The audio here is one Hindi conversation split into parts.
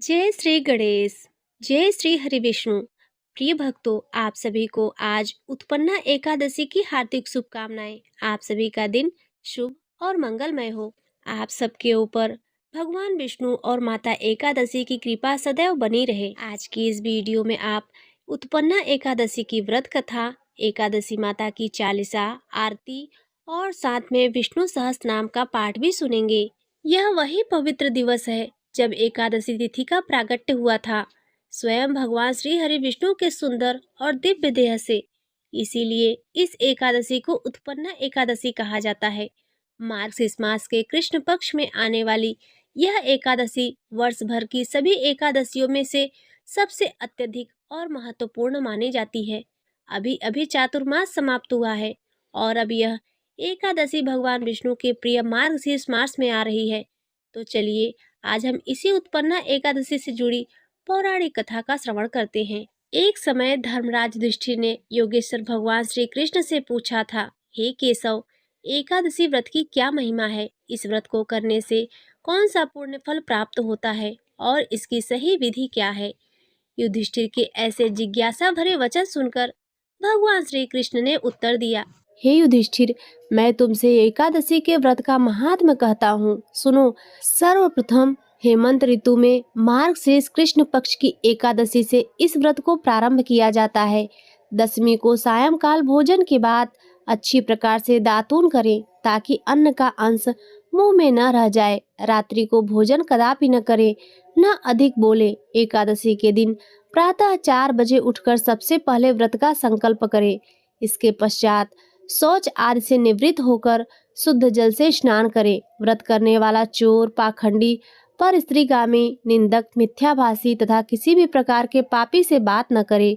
जय श्री गणेश। जय श्री हरि विष्णु। प्रिय भक्तों, आप सभी को आज उत्पन्ना एकादशी की हार्दिक शुभकामनाएं। आप सभी का दिन शुभ और मंगलमय हो। आप सबके ऊपर भगवान विष्णु और माता एकादशी की कृपा सदैव बनी रहे। आज की इस वीडियो में आप उत्पन्ना एकादशी की व्रत कथा, एकादशी माता की चालीसा, आरती और साथ में विष्णु सहस्त्र नाम का पाठ भी सुनेंगे। यह वही पवित्र दिवस है जब एकादशी तिथि का प्रागट्य हुआ था, स्वयं भगवान श्री हरि विष्णु के सुंदर और दिव्य देह से। इसीलिए इस एकादशी को उत्पन्ना एकादशी कहा जाता है। मार्गशीर्ष मास के कृष्ण पक्ष में आने वाली यह एकादशी वर्ष भर की सभी एकादशियों में से सबसे अत्यधिक और महत्वपूर्ण मानी जाती है। अभी अभी चातुर्मास समाप्त हुआ है और अब यह एकादशी भगवान विष्णु के प्रिय मार्गशीर्ष मास में आ रही है। तो चलिए आज हम इसी उत्पन्ना एकादशी से जुड़ी पौराणिक कथा का श्रवण करते हैं। एक समय धर्मराज युधिष्ठिर ने योगेश्वर भगवान श्री कृष्ण से पूछा था, हे केशव, एकादशी व्रत की क्या महिमा है? इस व्रत को करने से कौन सा पुण्य फल प्राप्त होता है और इसकी सही विधि क्या है? युधिष्ठिर के ऐसे जिज्ञासा भरे वचन सुनकर भगवान श्री कृष्ण ने उत्तर दिया, हे युधिष्ठिर, मैं तुमसे एकादशी के व्रत का महात्म्य कहता हूँ, सुनो। सर्वप्रथम हेमंत ऋतु में मार्गशीर्ष कृष्ण पक्ष की एकादशी से इस व्रत को प्रारंभ किया जाता है। दशमी को सायंकाल भोजन के बाद अच्छी प्रकार से दातून करें ताकि अन्न का अंश मुंह में न रह जाए। रात्रि को भोजन कदापि न करें, न अधिक बोले। एकादशी के दिन प्रातः 4 बजे उठकर सबसे पहले व्रत का संकल्प करें। इसके पश्चात शौच आदि से निवृत्त होकर शुद्ध जल से स्नान करे। व्रत करने वाला चोर, पाखंडी, पर स्त्रीगामी, निंदक, मिथ्याभाषी तथा किसी भी प्रकार के पापी से बात न करे।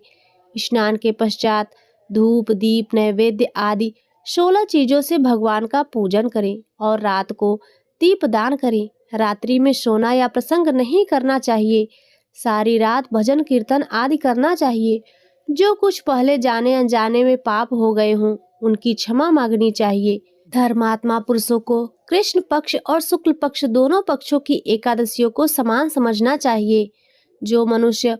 स्नान के पश्चात धूप, दीप, नैवेद्य आदि 16 चीजों से भगवान का पूजन करें और रात को दीप दान करें। रात्रि में सोना या प्रसंग नहीं करना चाहिए। सारी रात भजन कीर्तन आदि करना चाहिए। जो कुछ पहले जाने अनजाने में पाप हो गए हों उनकी क्षमा मांगनी चाहिए। धर्मात्मा पुरुषों को कृष्ण पक्ष और शुक्ल पक्ष दोनों पक्षों की एकादशियों को समान समझना चाहिए। जो मनुष्य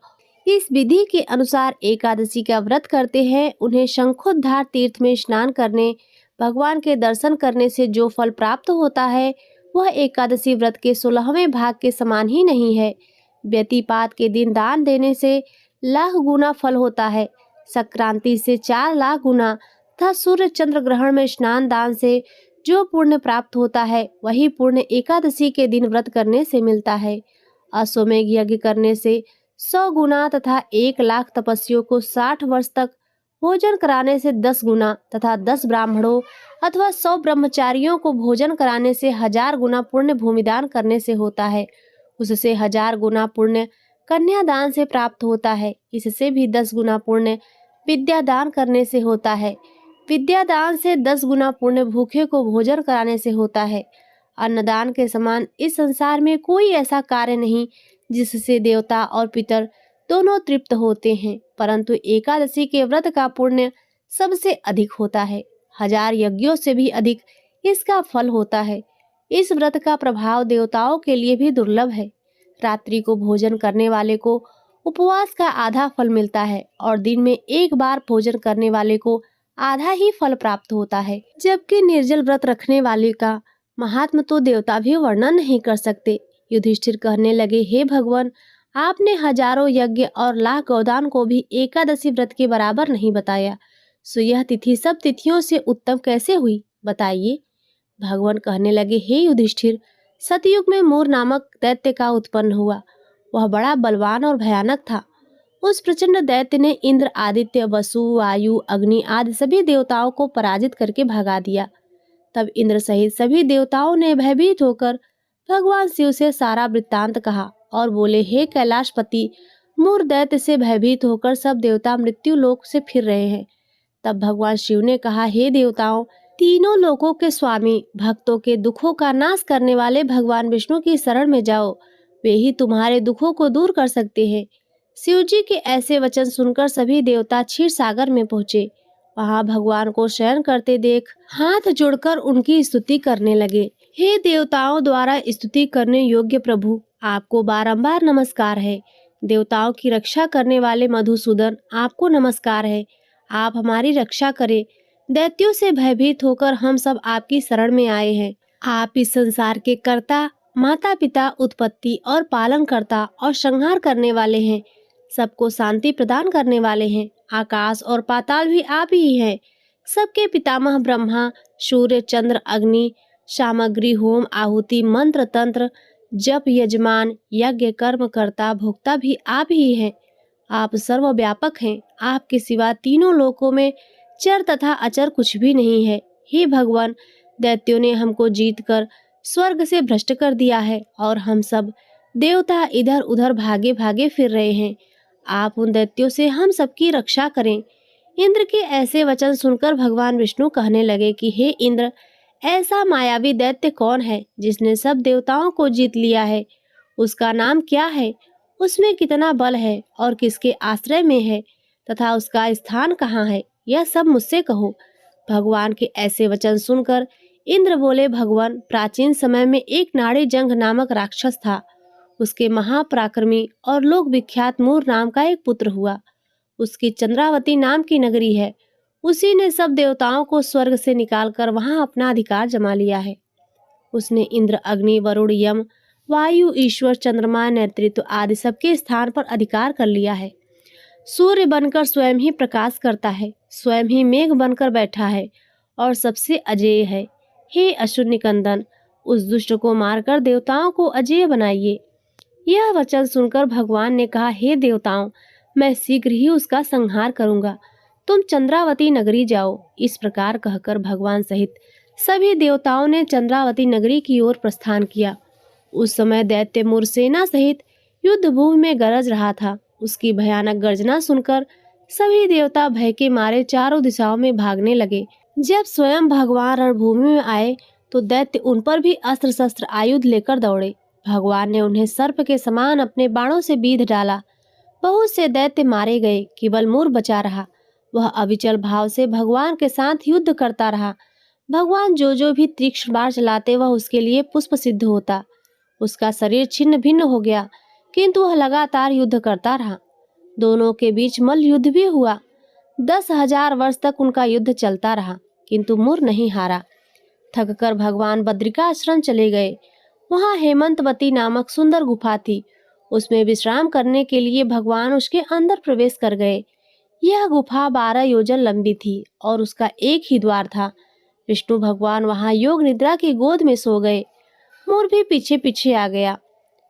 इस विधि के अनुसार एकादशी का व्रत करते हैं उन्हें शंखोद्धार तीर्थ में स्नान करने, भगवान के दर्शन करने से जो फल प्राप्त होता है वह एकादशी व्रत के 16वें भाग के समान ही नहीं है। व्यतिपात के दिन दान देने से लाख गुना फल होता है, संक्रांति से 4 लाख गुना तथा सूर्य चंद्र ग्रहण में स्नान दान से जो पुण्य प्राप्त होता है वही पुण्य एकादशी के दिन व्रत करने से मिलता है। अश्वमेघ यज्ञ करने से 100 गुना तथा 1 लाख तपस्वियों को 60 वर्ष तक भोजन कराने से 10 गुना तथा 10 ब्राह्मणों अथवा 100 ब्रह्मचारियों को भोजन कराने से 1000 गुना पुण्य भूमिदान करने से होता है। उससे 1000 गुना पुण्य कन्यादान से प्राप्त होता है। इससे भी 10 गुना पुण्य विद्यादान करने से होता है। विद्यादान से 10 गुना पुण्य भूखे को भोजन कराने से होता है। अन्नदान के समान इस संसार में कोई ऐसा कार्य नहीं जिससे देवता और पितर दोनों तृप्त होते हैं, परंतु एकादशी के व्रत का पुण्य सबसे अधिक होता है। 1000 यज्ञों से भी अधिक इसका फल होता है। इस व्रत का प्रभाव देवताओं के लिए भी दुर्लभ है। रात्रि को भोजन करने वाले को उपवास का आधा फल मिलता है और दिन में एक बार भोजन करने वाले को आधा ही फल प्राप्त होता है। जबकि निर्जल व्रत रखने वाले का महात्म तो देवता भी वर्णन नहीं कर सकते। युधिष्ठिर कहने लगे, हे भगवान, आपने हजारों यज्ञ और लाख गौदान को भी एकादशी व्रत के बराबर नहीं बताया, सो यह तिथि सब तिथियों से उत्तम कैसे हुई, बताइए। भगवान कहने लगे, हे युधिष्ठिर, सतयुग में मूर नामक दैत्य का उत्पन्न हुआ। वह बड़ा बलवान और भयानक था। उस प्रचंड दैत्य ने इंद्र, आदित्य, वसु, वायु, अग्नि आदि सभी देवताओं को पराजित करके भगा दिया। तब इंद्र सहित सभी देवताओं ने भयभीत होकर भगवान शिव से सारा वृत्तांत कहा और बोले, हे कैलाशपति, मूर दैत्य से भयभीत होकर सब देवता मृत्यु लोक से फिर रहे हैं। तब भगवान शिव ने कहा, हे देवताओं, तीनों लोकों के स्वामी, भक्तों के दुखों का नाश करने वाले भगवान विष्णु की शरण में जाओ, वे ही तुम्हारे दुखों को दूर कर सकते हैं। शिव जी के ऐसे वचन सुनकर सभी देवता क्षीर सागर में पहुंचे। वहां भगवान को शयन करते देख हाथ जोड़कर उनकी स्तुति करने लगे। हे देवताओं द्वारा स्तुति करने योग्य प्रभु, आपको बारंबार नमस्कार है। देवताओं की रक्षा करने वाले मधुसूदन, आपको नमस्कार है। आप हमारी रक्षा करें। दैत्यों से भयभीत होकर हम सब आपकी शरण में आए हैं। आप इस संसार के कर्ता, माता पिता, उत्पत्ति और पालन करता और संहार करने वाले हैं। सबको शांति प्रदान करने वाले हैं। आकाश और पाताल भी आप ही हैं। सबके पितामह ब्रह्मा, सूर्य, चंद्र, अग्नि, सामग्री, होम, आहुति, मंत्र, तंत्र, जप, यजमान, यज्ञ, कर्म करता, भोक्ता भी आप ही हैं। आप सर्वव्यापक हैं। आपके सिवा तीनों लोकों में चर तथा अचर कुछ भी नहीं है। हे भगवान, दैत्यों ने हमको जीतकर स्वर्ग से भ्रष्ट कर दिया है और हम सब देवता इधर उधर भागे भागे फिर रहे हैं। आप उन दैत्यों से हम सबकी रक्षा करें। इंद्र के ऐसे वचन सुनकर भगवान विष्णु कहने लगे कि हे इंद्र, ऐसा मायावी दैत्य कौन है जिसने सब देवताओं को जीत लिया है? उसका नाम क्या है? उसमें कितना बल है और किसके आश्रय में है तथा उसका स्थान कहाँ है? यह सब मुझसे कहो। भगवान के ऐसे वचन सुनकर इंद्र बोले, भगवान, प्राचीन समय में एक नाड़ी जंग नामक राक्षस था। उसके महापराक्रमी और लोक विख्यात मूर नाम का एक पुत्र हुआ। उसकी चंद्रावती नाम की नगरी है। उसी ने सब देवताओं को स्वर्ग से निकालकर वहां अपना अधिकार जमा लिया है। उसने इंद्र, अग्नि, वरुण, यम, वायु, ईश्वर, चंद्रमा, नेतृत्व आदि सबके स्थान पर अधिकार कर लिया है। सूर्य बनकर स्वयं ही प्रकाश करता है, स्वयं ही मेघ बनकर बैठा है और सबसे अजेय है। हे अशुर निकंदन, उस दुष्ट को मारकर देवताओं को अजेय बनाइए। यह वचन सुनकर भगवान ने कहा, हे देवताओं, मैं शीघ्र ही उसका संहार करूंगा। तुम चंद्रावती नगरी जाओ। इस प्रकार कहकर भगवान सहित सभी देवताओं ने चंद्रावती नगरी की ओर प्रस्थान किया। उस समय दैत्य मूर सेना सहित युद्ध भूमि में गरज रहा था। उसकी भयानक गर्जना सुनकर सभी देवता भय के मारे चारों दिशाओं में भागने लगे। जब स्वयं भगवान रणभूमि में आए तो दैत्य उन पर भी अस्त्र शस्त्र आयुध लेकर दौड़े। भगवान ने उन्हें सर्प के समान अपने बाणों से बीध डाला। बहुत से दैत्य मारे गए, केवल मूर बचा रहा। वह अविचल भाव से भगवान के साथ युद्ध करता रहा। भगवान जो भी तीक्ष्ण बाण चलाते वह उसके लिए पुष्प सिद्ध होता। उसका शरीर छिन्न भिन्न हो गया, किंतु वह लगातार युद्ध करता रहा। दोनों के बीच मल्ल युद्ध भी हुआ। 10,000 वर्ष तक उनका युद्ध चलता रहा, किंतु मूर नहीं हारा। थककर भगवान बद्रिका आश्रम चले गए। वहां हेमंतवती नामक सुंदर गुफा थी। उसमें विश्राम करने के लिए भगवान उसके अंदर प्रवेश कर गए। यह गुफा 12 योजन लंबी थी और उसका एक ही द्वार था। विष्णु भगवान वहां योग निद्रा की गोद में सो गए। मोर भी पीछे पीछे आ गया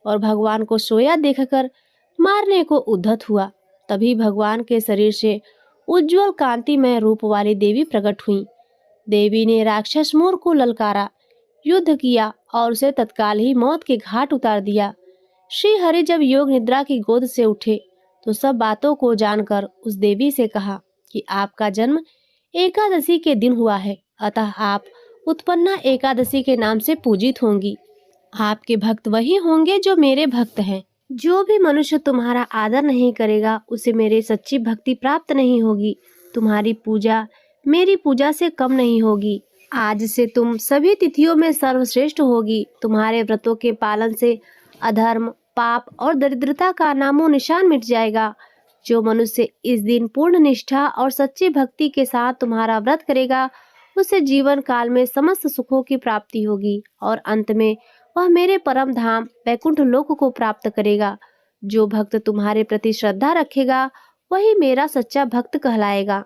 और भगवान को सोया देखकर मारने को उद्धत हुआ। तभी भगवान के शरीर से उज्जवल कांतिमय रूप वाली देवी प्रकट हुई। देवी ने राक्षस मोर को ललकारा, युद्ध किया और उसे तत्काल ही मौत के घाट उतार दिया। श्री हरि जब योग निद्रा की गोद से उठे तो सब बातों को जानकर उस देवी से कहा कि आपका जन्म एकादशी के दिन हुआ है, अतः आप उत्पन्ना एकादशी के नाम से पूजित होंगी। आपके भक्त वही होंगे जो मेरे भक्त हैं। जो भी मनुष्य तुम्हारा आदर नहीं करेगा उसे मेरे सच्ची भक्ति प्राप्त नहीं होगी। तुम्हारी पूजा मेरी पूजा से कम नहीं होगी। आज से तुम सभी तिथियों में सर्वश्रेष्ठ होगी। तुम्हारे व्रतों के पालन से अधर्म, पाप और दरिद्रता का नामो निशान मिट जाएगा। जो मनुष्य इस दिन पूर्ण निष्ठा और सच्ची भक्ति के साथ तुम्हारा व्रत करेगा उसे जीवन काल में समस्त सुखों की प्राप्ति होगी और अंत में वह मेरे परम धाम वैकुंठ लोक को प्राप्त करेगा। जो भक्त तुम्हारे प्रति श्रद्धा रखेगा वही मेरा सच्चा भक्त कहलाएगा।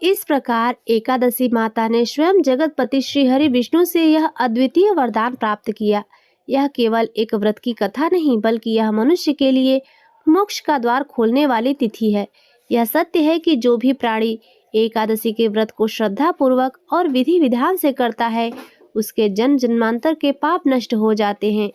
इस प्रकार एकादशी माता ने स्वयं जगतपति श्री हरि विष्णु से यह अद्वितीय वरदान प्राप्त किया। यह केवल एक व्रत की कथा नहीं, बल्कि यह मनुष्य के लिए मोक्ष का द्वार खोलने वाली तिथि है। यह सत्य है कि जो भी प्राणी एकादशी के व्रत को श्रद्धा पूर्वक और विधि विधान से करता है उसके जन्म जन्मांतर के पाप नष्ट हो जाते हैं।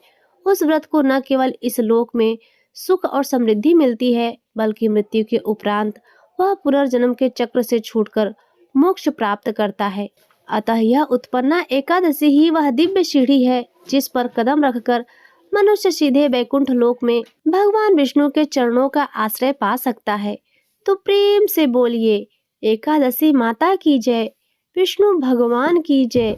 उस व्रत को न केवल इस लोक में सुख और समृद्धि मिलती है, बल्कि मृत्यु के उपरांत वह पुनर्जन्म के चक्र से छूटकर मोक्ष प्राप्त करता है। अतः यह उत्पन्ना एकादशी ही वह दिव्य सीढ़ी है जिस पर कदम रखकर मनुष्य सीधे वैकुंठ लोक में भगवान विष्णु के चरणों का आश्रय पा सकता है। तो प्रेम से बोलिए, एकादशी माता की जय, विष्णु भगवान की जय।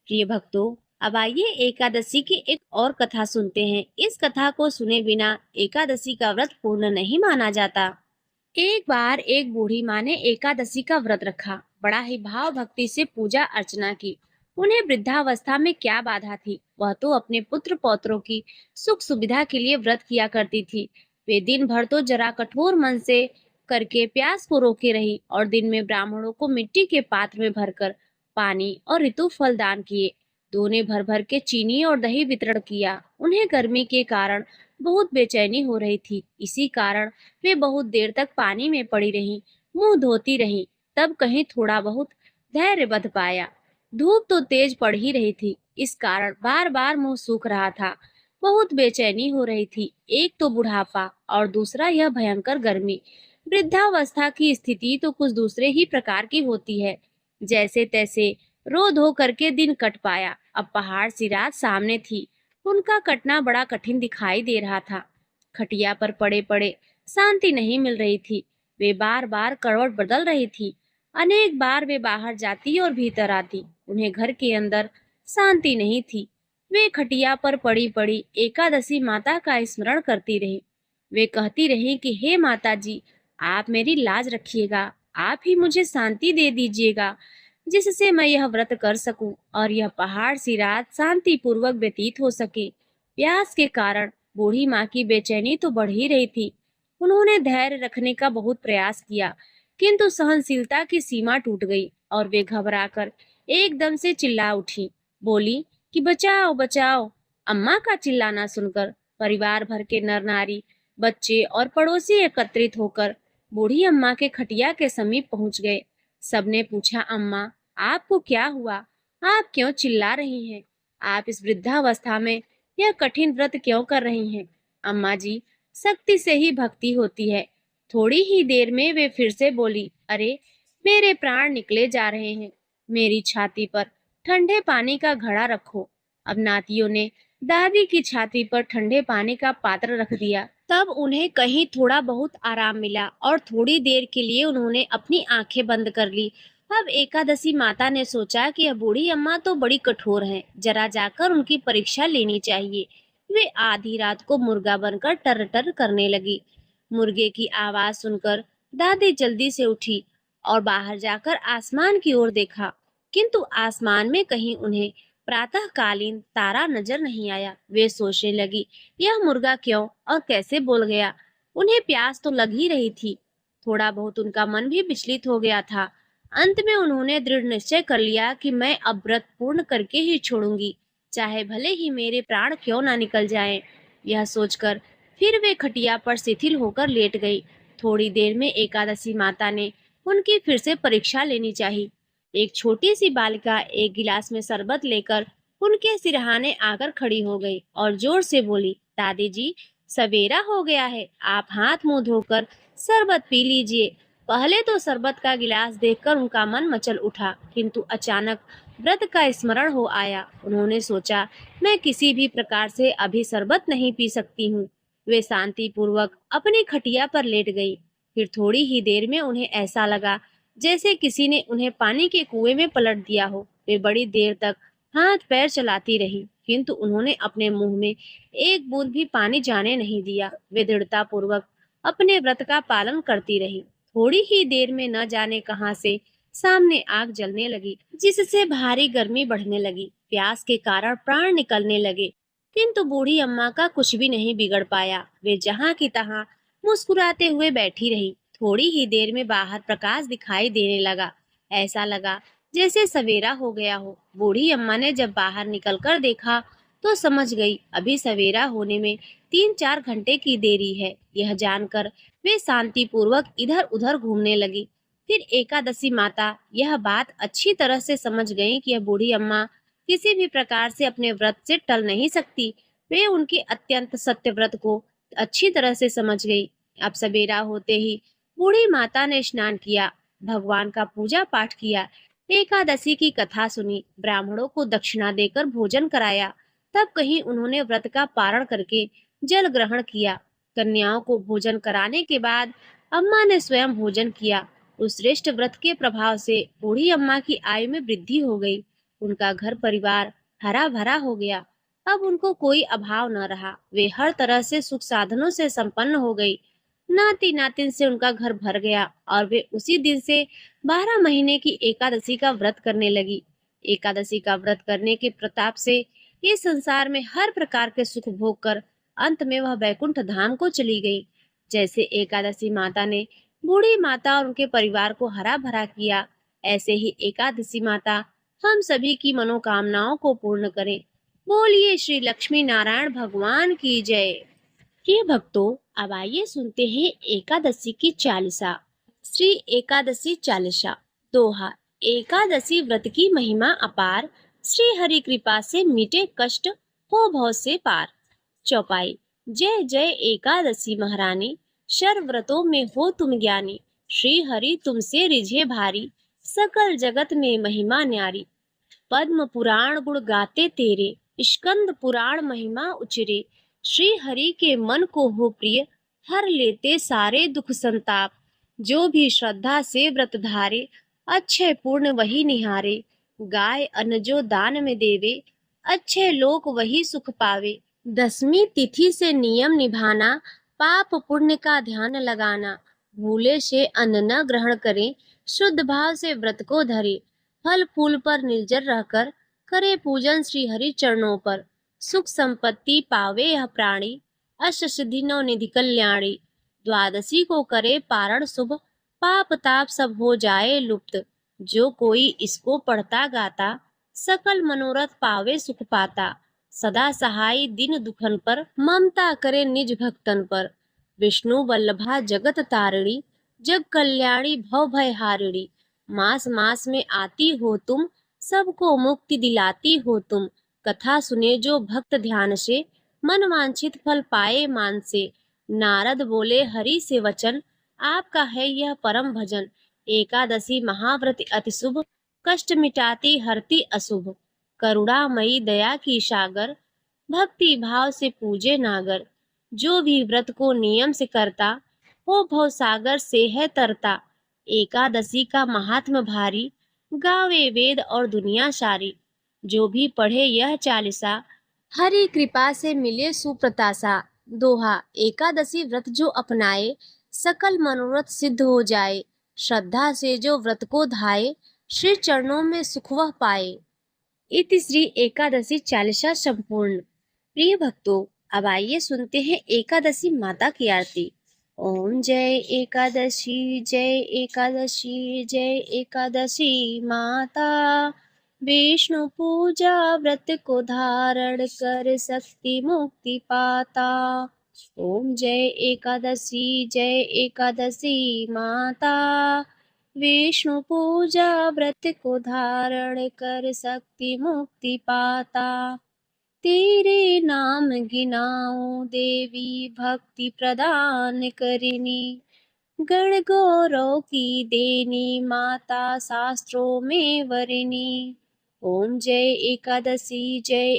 प्रिय भक्तों, अब आइए एकादशी की एक और कथा सुनते हैं। इस कथा को सुने बिना एकादशी का व्रत पूर्ण नहीं माना जाता। एक बार एक बूढ़ी माँ ने एकादशी का व्रत रखा, बड़ा ही भाव भक्ति से पूजा अर्चना की। उन्हें वृद्धावस्था में क्या बाधा थी, वह तो अपने पुत्र पौत्रों की सुख सुविधा के लिए व्रत किया करती थी। वे दिन भर तो जरा कठोर मन से करके प्यास को रोके रही और दिन में ब्राह्मणों को मिट्टी के पात्र में भरकर पानी और ऋतु फल दान किए। दोने भर भर के चीनी और दही वितरण किया। उन्हें गर्मी के कारण बहुत बेचैनी हो रही थी, इसी कारण वे बहुत देर तक पानी में पड़ी रहीं, मुंह धोती रहीं। तब कहीं थोड़ा बहुत धैर्य बंध पाया। धूप तो तेज पड़ ही रही थी, इस कारण बार बार मुंह सूख रहा था। बहुत बेचैनी हो रही थी, एक तो बुढ़ापा और दूसरा यह भयंकर गर्मी। वृद्धावस्था की स्थिति तो कुछ दूसरे ही प्रकार की होती है। जैसे तैसे रो धो करके दिन कट पाया। अब पहाड़ सी रात सामने थी, उनका कटना बड़ा कठिन दिखाई दे रहा था। खटिया पर पड़े पड़े शांति नहीं मिल रही थी। वे बार बार करवट बदल रही थी। अनेक बार वे बाहर जाती और भीतर आती, उन्हें घर के अंदर शांति नहीं थी। वे खटिया पर पड़ी पड़ी एकादशी माता का स्मरण करती रही। वे कहती रही कि हे माता जी, आप मेरी लाज रखिएगा, आप ही मुझे शांति दे दीजिएगा, जिससे मैं यह व्रत कर सकूं और यह पहाड़ सी रात शांति पूर्वक व्यतीत हो सके। प्यास के कारण बूढ़ी माँ की बेचैनी तो बढ़ ही रही थी। उन्होंने धैर्य रखने का बहुत प्रयास किया, किंतु सहनशीलता की सीमा टूट गई और वे घबराकर एकदम से चिल्ला उठी। बोली कि बचाओ बचाओ। अम्मा का चिल्लाना सुनकर परिवार भर के नर नारी, बच्चे और पड़ोसी एकत्रित होकर बूढ़ी अम्मा के खटिया के समीप पहुंच गए। सबने पूछा, अम्मा आपको क्या हुआ? आप क्यों चिल्ला रही हैं? आप इस वृद्धावस्था में यह कठिन व्रत क्यों कर रही हैं? अम्मा जी, शक्ति से ही भक्ति होती है। थोड़ी ही देर में वे फिर से बोली, अरे मेरे प्राण निकले जा रहे हैं, मेरी छाती पर ठंडे पानी का घड़ा रखो। अब नातियों ने दादी की छाती पर ठंडे पानी का पात्र रख दिया। तब उन्हें कहीं थोड़ा बहुत आराम मिला और थोड़ी देर के लिए उन्होंने अपनी आंखें बंद कर ली। अब एकादशी माता ने सोचा कि यह बूढ़ी अम्मा तो बड़ी कठोर हैं, जरा जाकर उनकी परीक्षा लेनी चाहिए। वे आधी रात को मुर्गा बनकर टर टर करने लगी। मुर्गे की आवाज सुनकर दादी जल्दी से उठी और बाहर जाकर आसमान की ओर देखा, किंतु आसमान में कहीं उन्हें प्रातःकालीन तारा नजर नहीं आया। वे सोचने लगी, यह मुर्गा क्यों और कैसे बोल गया? उन्हें प्यास तो लग ही रही थी, थोड़ा बहुत उनका मन भी विचलित हो गया था। अंत में उन्होंने दृढ़ निश्चय कर लिया कि मैं अब व्रत पूर्ण करके ही छोड़ूंगी, चाहे भले ही मेरे प्राण क्यों ना निकल जाएं। यह सोचकर फिर वे खटिया पर शिथिल होकर लेट गई। थोड़ी देर में एकादशी माता ने उनकी फिर से परीक्षा लेनी चाहिए। एक छोटी सी बालिका एक गिलास में शरबत लेकर उनके सिरहाने आकर खड़ी हो गई और जोर से बोली, दादी जी, सवेरा हो गया है, आप हाथ मुंह धोकर शरबत पी लीजिए। पहले तो शरबत का गिलास देखकर उनका मन मचल उठा, किंतु अचानक व्रत का स्मरण हो आया। उन्होंने सोचा, मैं किसी भी प्रकार से अभी शरबत नहीं पी सकती हूँ। वे शांति पूर्वक अपनी खटिया पर लेट गई। फिर थोड़ी ही देर में उन्हें ऐसा लगा जैसे किसी ने उन्हें पानी के कुएं में पलट दिया हो। वे बड़ी देर तक हाथ पैर चलाती रही, किंतु उन्होंने अपने मुंह में एक बूंद भी पानी जाने नहीं दिया। वे दृढ़ता पूर्वक अपने व्रत का पालन करती रही। थोड़ी ही देर में न जाने कहां से सामने आग जलने लगी, जिससे भारी गर्मी बढ़ने लगी। प्यास के कारण प्राण निकलने लगे, किंतु बूढ़ी अम्मा का कुछ भी नहीं बिगड़ पाया। वे जहाँ की तहाँ मुस्कुराते हुए बैठी रही। थोड़ी ही देर में बाहर प्रकाश दिखाई देने लगा। ऐसा लगा जैसे सवेरा हो गया हो। बूढ़ी अम्मा ने जब बाहर निकलकर देखा तो समझ गई अभी सवेरा होने में 3-4 घंटे की देरी है। यह जानकर वे शांति पूर्वक इधर उधर घूमने लगी। फिर एकादशी माता यह बात अच्छी तरह से समझ गई कि यह बूढ़ी अम्मा किसी भी प्रकार से अपने व्रत से टल नहीं सकती। वे उनके अत्यंत सत्य व्रत को अच्छी तरह से समझ गई। अब सवेरा होते ही बूढ़ी माता ने स्नान किया, भगवान का पूजा पाठ किया, एकादशी की कथा सुनी, ब्राह्मणों को दक्षिणा देकर भोजन कराया। तब कहीं उन्होंने व्रत का पारण करके जल ग्रहण किया। कन्याओं को भोजन कराने के बाद अम्मा ने स्वयं भोजन किया। उस श्रेष्ठ व्रत के प्रभाव से बूढ़ी अम्मा की आयु में वृद्धि हो गई। उनका घर परिवार हरा भरा हो गया। अब उनको कोई अभाव न रहा। वे हर तरह से सुख साधनों से संपन्न हो गई। नाती नातिन से उनका घर भर गया और वे उसी दिन से 12 महीने की एकादशी का व्रत करने लगी। एकादशी का व्रत करने के प्रताप से ये संसार में हर प्रकार के सुख भोग कर अंत में वह बैकुंठ धाम को चली गई। जैसे एकादशी माता ने बूढ़ी माता और उनके परिवार को हरा भरा किया, ऐसे ही एकादशी माता हम सभी की मनोकामनाओं को पूर्ण करें। बोलिए श्री लक्ष्मी नारायण भगवान की जय। प्रिय भक्तों, अब आइए सुनते हैं एकादशी की चालीसा। श्री एकादशी चालीसा। दोहा। एकादशी व्रत की महिमा अपार, श्री हरि कृपा से मिटे कष्ट, हो भव से पार। चौपाई। जय जय एकादशी महारानी, शर व्रतों में हो तुम ज्ञानी। श्री हरि तुमसे रिझे भारी, सकल जगत में महिमा न्यारी। पद्म पुराण गुण गाते तेरे, स्कंद पुराण महिमा उचरे। श्री हरि के मन को हो प्रिय, हर लेते सारे दुख संताप। जो भी श्रद्धा से व्रत धारे, अच्छे पूर्ण वही निहारे। गाय अन्न जो दान में देवे, अच्छे लोक वही सुख पावे। 10वीं तिथि से नियम निभाना, पाप पुण्य का ध्यान लगाना। भूले से अन्न न ग्रहण करे, शुद्ध भाव से व्रत को धरे। फल फूल पर निर्जर रहकर करे पूजन श्री हरि चरणों पर। सुख संपत्ति पावे यह प्राणी, अष्ट सिद्धि नौ निधि कल्याणी। द्वादशी को करे पारण शुभ, पाप ताप सब हो जाए लुप्त। जो कोई इसको पढ़ता गाता, सकल मनोरथ पावे सुख पाता। सदा सहाय दिन दुखन पर, ममता करे निज भक्तन पर। विष्णु वल्लभा जगत तारिणी, जग कल्याणी भव भय हारिणी। मास मास में आती हो तुम, सबको मुक्ति दिलाती हो तुम। कथा सुने जो भक्त ध्यान से, मन वांछित फल पाए मान से। नारद बोले हरि से वचन, आपका है यह परम भजन। एकादशी महाव्रत अति शुभ, कष्ट मिटाती हरती अशुभ। करुणामयी दया की सागर, भक्ति भाव से पूजे नागर। जो भी व्रत को नियम से करता, हो भव सागर से है तरता। एकादशी का महात्म भारी, गावे वेद और दुनिया सारी। जो भी पढ़े यह चालीसा, हरि कृपा से मिले सुप्रतासा। दोहा। एकादशी व्रत जो अपनाए, सकल मनोरथ सिद्ध हो जाए। श्रद्धा से जो व्रत को धाये, श्री चरणों में सुख वह पाए। इति श्री एकादशी चालीसा संपूर्ण। प्रिय भक्तों, अब आइए सुनते हैं एकादशी माता की आरती। ओम जय एकादशी जय एकादशी जय एकादशी माता। विष्णु पूजा व्रत को धारण कर शक्ति मुक्ति पाता। ओम जय एकादशी माता। विष्णु पूजा व्रत को धारण कर शक्ति मुक्ति पाता। तेरे नाम गिनाऊं देवी, भक्ति प्रदान करिनी। गण गौरव की देनी, माता शास्त्रों में वरिनी। ओम जय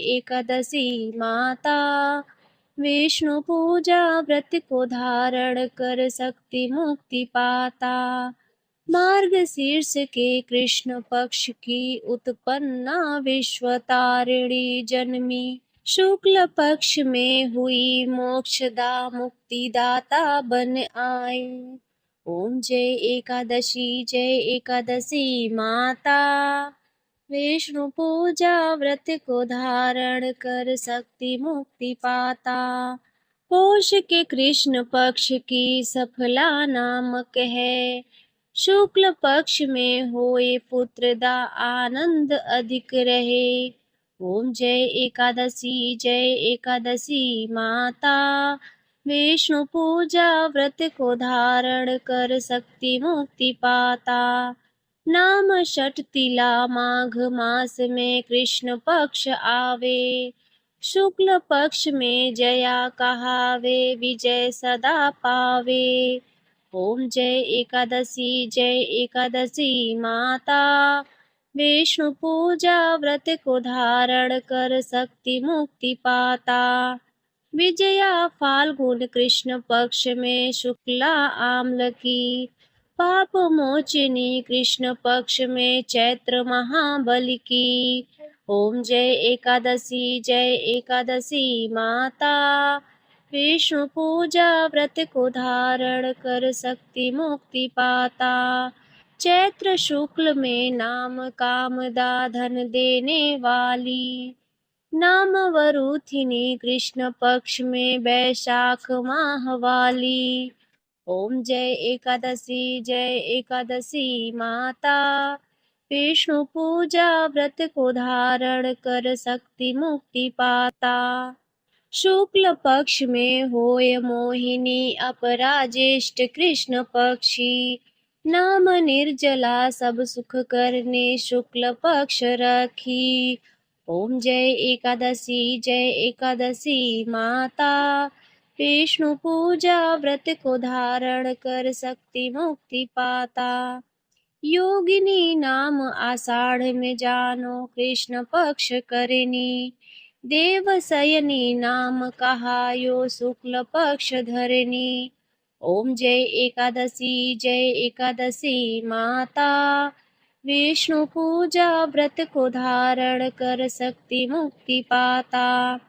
एकादशी माता। विष्णु पूजा व्रत को धारण कर शक्ति मुक्ति पाता। मार्ग शीर्ष के कृष्ण पक्ष की उत्पन्ना विश्वतारिणी जन्मी। शुक्ल पक्ष में हुई मोक्षदा, मुक्तिदाता बन आए। ओम जय एकादशी माता। विष्णु पूजा व्रत को धारण कर शक्ति मुक्ति पाता। पौष के कृष्ण पक्ष की सफला नामक है। शुक्ल पक्ष में होए पुत्र दा, आनंद अधिक रहे। ओम जय एकादशी माता। विष्णु पूजा व्रत को धारण कर शक्ति मुक्ति पाता। नाम षट तिला माघ मास में कृष्ण पक्ष आवे। शुक्ल पक्ष में जया कहावे, विजय सदा पावे। ओम जय एकादशी माता। विष्णु पूजा व्रत को धारण कर शक्ति मुक्ति पाता। विजया फाल्गुन कृष्ण पक्ष में शुक्ला आम्ल की। पाप मोचनी कृष्ण पक्ष में चैत्र महाबल की। ओम जय एकादशी माता। विष्णु पूजा व्रत को धारण कर शक्ति मुक्ति पाता। चैत्र शुक्ल में नाम कामदा धन देने वाली। नाम वरुथिनी कृष्ण पक्ष में वैशाख माह वाली। ओम जय एकादशी माता। विष्णु पूजा व्रत को धारण कर शक्ति मुक्ति पाता। शुक्ल पक्ष में होय मोहिनी अपराजेष्ठ कृष्ण पक्षी। नाम निर्जला सब सुख करने शुक्ल पक्ष रखी। ओम जय एकादशी माता। विष्णु पूजा व्रत को धारण कर शक्ति मुक्ति पाता। योगिनी नाम आषाढ़ में जानो कृष्ण पक्ष करनी। देवशयनी नाम कहायो शुक्ल पक्ष धरनी। ओम जय एकादशी माता। विष्णु पूजा व्रत को धारण कर शक्ति मुक्ति पाता।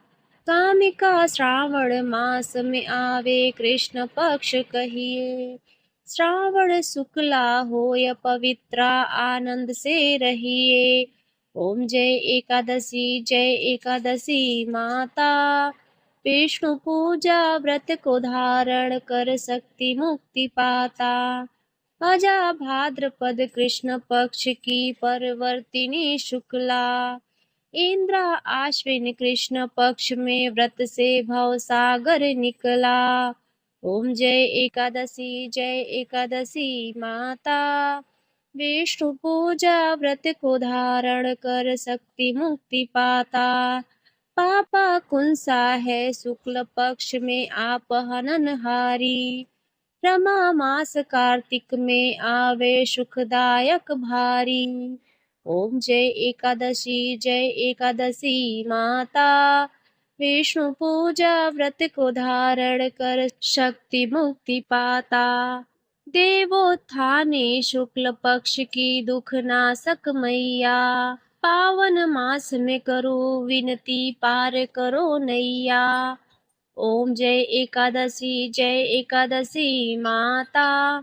कामिका श्रावण मास में आवे कृष्ण पक्ष कहिए। श्रावण शुक्ला होय पवित्रा आनंद से रहिए। ओम जय एकादशी माता। विष्णु पूजा व्रत को धारण कर शक्ति मुक्ति पाता। अजा भाद्रपद कृष्ण पक्ष की परवर्तिनी शुक्ला। इंद्र आश्विन कृष्ण पक्ष में व्रत से भव सागर निकला। ओम जय एकादशी माता। विष्णु पूजा व्रत को धारण कर शक्ति मुक्ति पाता। पापा कुंसा है शुक्ल पक्ष में आप हननहारी। रमा मास कार्तिक में आवे सुखदायक भारी। ओम जय एकादशी माता। विष्णु पूजा व्रत को धारण कर शक्ति मुक्ति पाता। देवोत्थाने शुक्ल पक्ष की दुख नाशक मैया। पावन मास में करो विनती पार करो नैया। ओम जय एकादशी माता।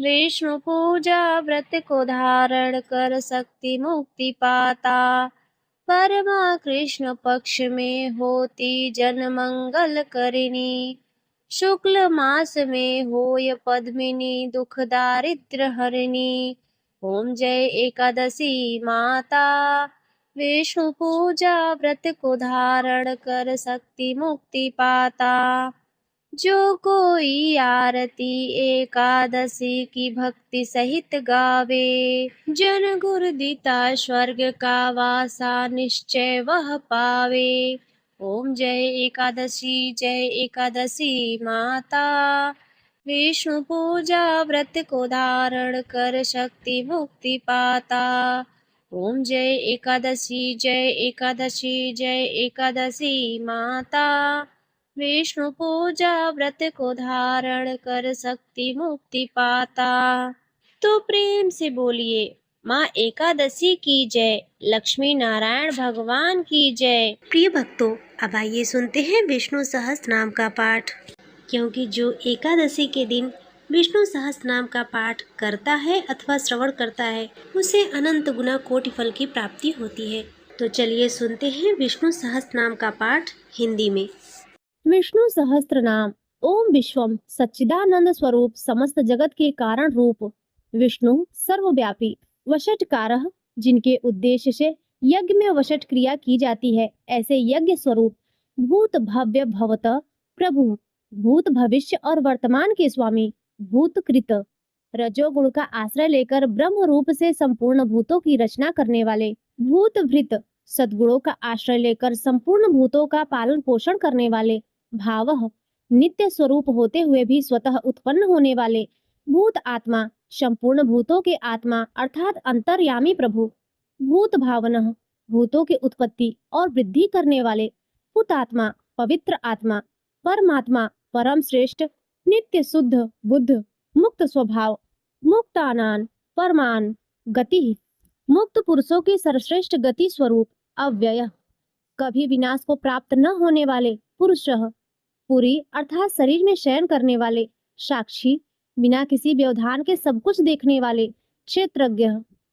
विष्णु पूजा व्रत को धारण कर शक्ति मुक्ति पाता। परमा कृष्ण पक्ष में होती जन मंगल करिनी। शुक्ल मास में होय पद्मिनी दुख दारिद्र हरिणी। ओम जय एकादशी माता। विष्णु पूजा व्रत को धारण कर शक्ति मुक्ति पाता। जो कोई आरती एकादशी की भक्ति सहित गावे। जन गुर दीता स्वर्ग का वासा निश्चय वह पावे। ओम जय एकादशी माता। विष्णु पूजा व्रत को धारण कर शक्ति मुक्ति पाता। ओम जय एकादशी माता। विष्णु पूजा व्रत को धारण कर शक्ति मुक्ति पाता। तो प्रेम से बोलिए माँ एकादशी की जय, लक्ष्मी नारायण भगवान की जय। प्रिय भक्तों, अब आइए सुनते हैं विष्णु सहस्त्र नाम का पाठ। क्योंकि जो एकादशी के दिन विष्णु सहस्त्र नाम का पाठ करता है अथवा श्रवण करता है उसे अनंत गुना कोटि फल की प्राप्ति होती है। तो चलिए सुनते हैं विष्णु सहस्त्र नाम का पाठ हिंदी में। विष्णु सहस्त्र नाम। ओम विश्वम सच्चिदानंद स्वरूप समस्त जगत के कारण रूप विष्णु सर्वव्यापी वशटकारः, जिनके उद्देश्य से यज्ञ में वशट क्रिया की जाती है, ऐसे यज्ञ स्वरूप भूत भव्य भवत प्रभु, भूत भविष्य और वर्तमान के स्वामी, भूतकृत रजोगुण का आश्रय लेकर ब्रह्म रूप से संपूर्ण भूतों की रचना करने वाले, भूतभृत सद्गुणों का आश्रय लेकर संपूर्ण भूतों का पालन पोषण करने वाले, भावः नित्य स्वरूप होते हुए भी स्वतः उत्पन्न होने वाले, भूत आत्मा संपूर्ण भूतों के आत्मा अर्थात अंतर्यामी प्रभु, भूत भावनः भूतों की उत्पत्ति और वृद्धि करने वाले, भूतात्मा पवित्र आत्मा, परमात्मा परम श्रेष्ठ नित्य शुद्ध बुद्ध मुक्त स्वभाव, मुक्तानान परमान गति, मुक्त पुरुषों की सर्वश्रेष्ठ गति स्वरूप, अव्यय, कभी विनाश को प्राप्त न होने वाले। पुरुषः, पुरी अर्थात शरीर में शयन करने वाले। साक्षी, बिना किसी व्यवधान के सब कुछ देखने वाले। क्षेत्रज्ञ,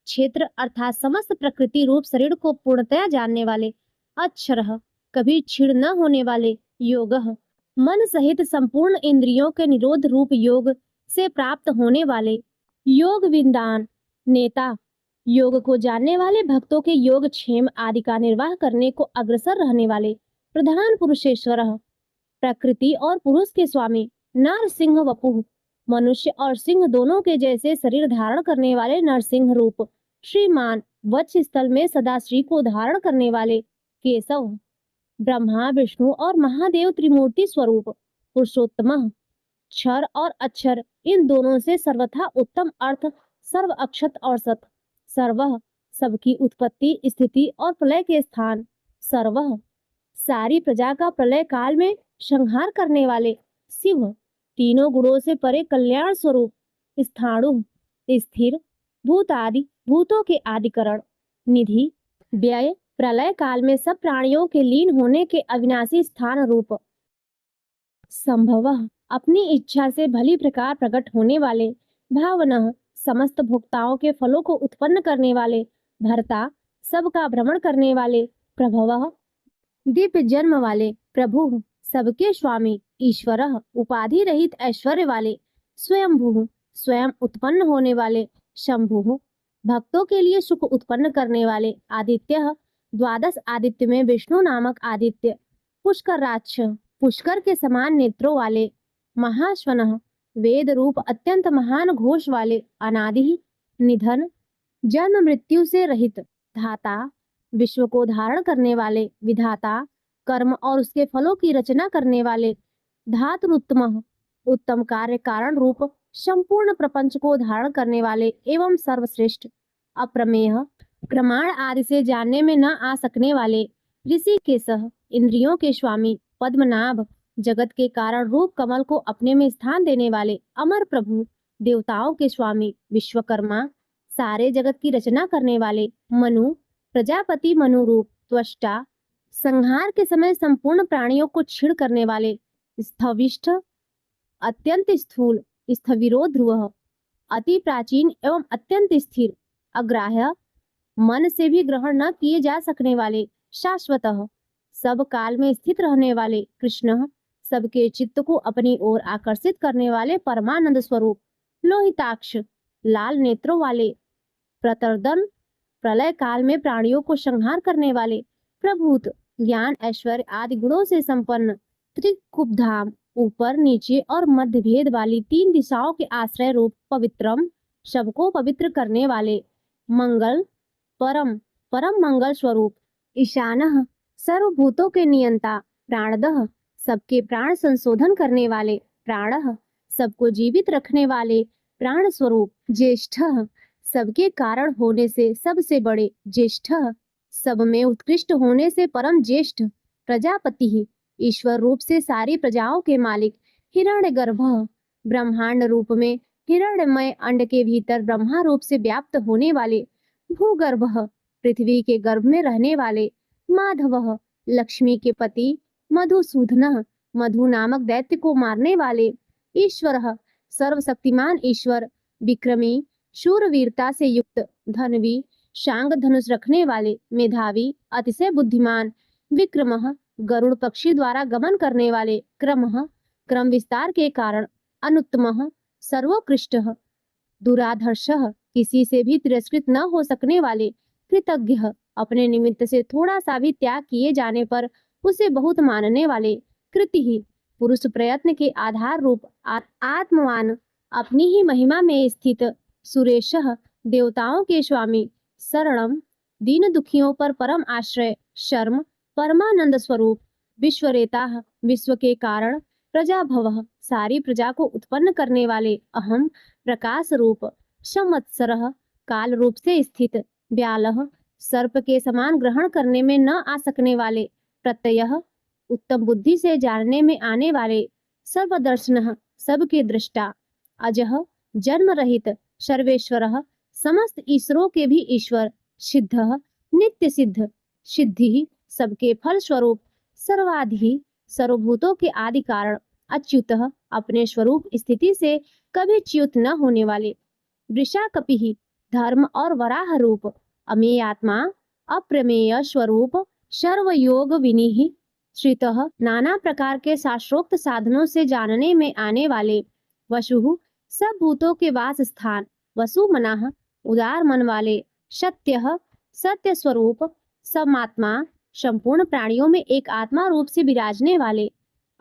क्षेत्र अर्थात समस्त प्रकृति रूप शरीर को पूर्णतया जानने वाले। अक्षरः, कभी क्षीण न होने वाले। योगः, मन सहित संपूर्ण इंद्रियों के निरोध रूप योग से प्राप्त होने वाले। योग विद्वान, नेता, योग को जानने वाले भक्तों के योग क्षेम आदि का निर्वाह करने को अग्रसर रहने वाले। प्रधान पुरुषेश्वरः, प्रकृति और पुरुष के स्वामी। नरसिंह वपुः, मनुष्य और सिंह दोनों के जैसे शरीर धारण करने वाले नरसिंह रूप। श्रीमान, वक्ष स्थल में सदा श्री को धारण करने वाले। केशव, ब्रह्मा विष्णु और महादेव त्रिमूर्ति स्वरूप। पुरुषोत्तम, क्षर और अक्षर इन दोनों से सर्वथा उत्तम अर्थ सर्व अक्षत और सत। सर्वः, सबकी उत्पत्ति स्थिति और प्रलय के स्थान। सर्वः, सारी प्रजा का प्रलय काल में संहार करने वाले। शिव, तीनों गुणों से परे कल्याण स्वरूप। स्थाणु, स्थिर, भूत आदि भूतों के आदिकरण। निधि, व्यय, प्रलय काल में सब प्राणियों के लीन होने के अविनाशी स्थान रूप। संभवः, अपनी इच्छा से भली प्रकार प्रकट होने वाले। भावनः, समस्त भोक्ताओं के फलों को उत्पन्न करने वाले। भर्ता, सबका भ्रमण करने वाले। प्रभवः, दिव्य जन्म वाले। प्रभु, सबके स्वामी। ईश्वरः, उपाधि रहित ऐश्वर्य वाले। स्वयंभू, स्वयं उत्पन्न होने वाले। शंभुः, भक्तों के लिए सुख उत्पन्न करने वाले। आदित्यः, द्वादश आदित्य में विष्णु नामक आदित्य। पुष्कराक्ष, पुष्कर के समान नेत्रों वाले। महाश्वनः, वेद रूप अत्यंत महान घोष वाले। अनादि, निधन, जन्म मृत्यु से रहित। धाता, विश्व को धारण करने वाले। विधाता, कर्म और उसके फलों की रचना करने वाले। धातुरुत्तमः, उत्तम कार्य कारण रूप संपूर्ण प्रपंच को धारण करने वाले एवं सर्वश्रेष्ठ। अप्रमेय, प्रमाण आदि से जानने में न आ सकने वाले। ऋषिकेशः, इंद्रियों के स्वामी। पद्मनाभ, जगत के कारण रूप कमल को अपने में स्थान देने वाले। अमर प्रभु, देवताओं के स्वामी। विश्वकर्मा, सारे जगत की रचना करने वाले। मनु, प्रजापति मनु रूप। त्वष्टा, संहार के समय संपूर्ण प्राणियों को छीण करने वाले। स्थविष्ठ, अत्यंत स्थूल। स्थविरो ध्रुवः, अति प्राचीन एवं अत्यंत स्थिर। अग्राह्य, मन से भी ग्रहण न किए जा सकने वाले। शाश्वतः, सब काल में स्थित रहने वाले। कृष्ण, सबके चित्त को अपनी ओर आकर्षित करने वाले परमानंद स्वरूप। लोहिताक्ष, लाल नेत्रों वाले। प्रतर्दन, प्रलय काल में प्राणियों को संहार करने वाले। प्रभूत, ज्ञान ऐश्वर्य आदि गुणों से संपन्न। त्रिकुबधाम, ऊपर नीचे और मध्य भेद वाली तीन दिशाओं के आश्रय रूप। पवित्रम, सबको पवित्र करने वाले। मंगल, परम, परम मंगल स्वरूप। ईशानः, सर्वभूतों के नियंता। प्राणदः, सबके प्राण संशोधन करने वाले। प्राणः, सबको जीवित रखने वाले प्राण स्वरूप। ज्येष्ठः, सबके कारण होने से सबसे बड़े। ज्येष्ठः, सब में उत्कृष्ट होने से परम ज्येष्ठ। प्रजापति, ईश्वर रूप से सारी प्रजाओं के मालिक। हिरण्यगर्भः, ब्रह्मांड रूप में हिरण्यमय अंड के भीतर ब्रह्मा रूप से व्याप्त होने वाले। भूगर्भः, पृथ्वी के गर्भ में रहने वाले। माधवः, लक्ष्मी के पति। मधुसूदनः, मधु नामक दैत्य को मारने वाले। ईश्वरः, सर्वशक्तिमान ईश्वर। विक्रमी, शूरवीरता से युक्त। धनवी, शांग धनुष रखने वाले। मेधावी, अतिशय बुद्धिमान। विक्रमः, गरुड़ पक्षी द्वारा गमन करने वाले। क्रमः, क्रम विस्तार के कारण। अनुत्तमः, सर्वोत्कृष्टः। दुराधर्षः, किसी से भी तिरस्कृत न हो सकने वाले। कृतज्ञः, अपने निमित्त से थोड़ा सा भी त्याग किए जाने पर उसे बहुत मानने वाले। कृतिः, पुरुष प्रयत्न के आधार रूप। आत्मवान, अपनी ही महिमा में स्थित। सुरेशः, देवताओं के स्वामी। शरणम, दीन दुखियों पर परम आश्रय। शर्म, परमानंद स्वरूप। विश्वरेताः, विश्व के कारण। प्रजाभवः, सारी प्रजा को उत्पन्न करने वाले। अहम, प्रकाश रूप। संवत्सरः, काल रूप से स्थित। व्यालः, सर्प के समान ग्रहण करने में न आ सकने वाले। प्रत्ययः, उत्तम बुद्धि से जानने में आने वाले। सर्वदर्शनः, सबके दृष्टा। अजः, जन्म रहित। सर्वेश्वरः, समस्त ईश्वरों के भी ईश्वर। सिद्धः, नित्य सिद्ध। सिद्धि सबके फल स्वरूप, सर्वाधि सर्वभूतों के आदि कारण, अच्युतः अपने स्वरूप स्थिति से कभी च्युत न होने वाले, वृषा कपिहि धर्म और वराह रूप, अमेय आत्मा अप्रमेय स्वरूप, सर्वयोग विनिहि श्रितः नाना प्रकार के शास्त्रोक्त साधनों से जानने में आने वाले, वसुहु सब भूतों के वास स्थान, वसु मनाह उदार मन वाले, सत्यः सत्य स्वरूप, समात्मा संपूर्ण प्राणियों में एक आत्मा रूप से विराजने वाले,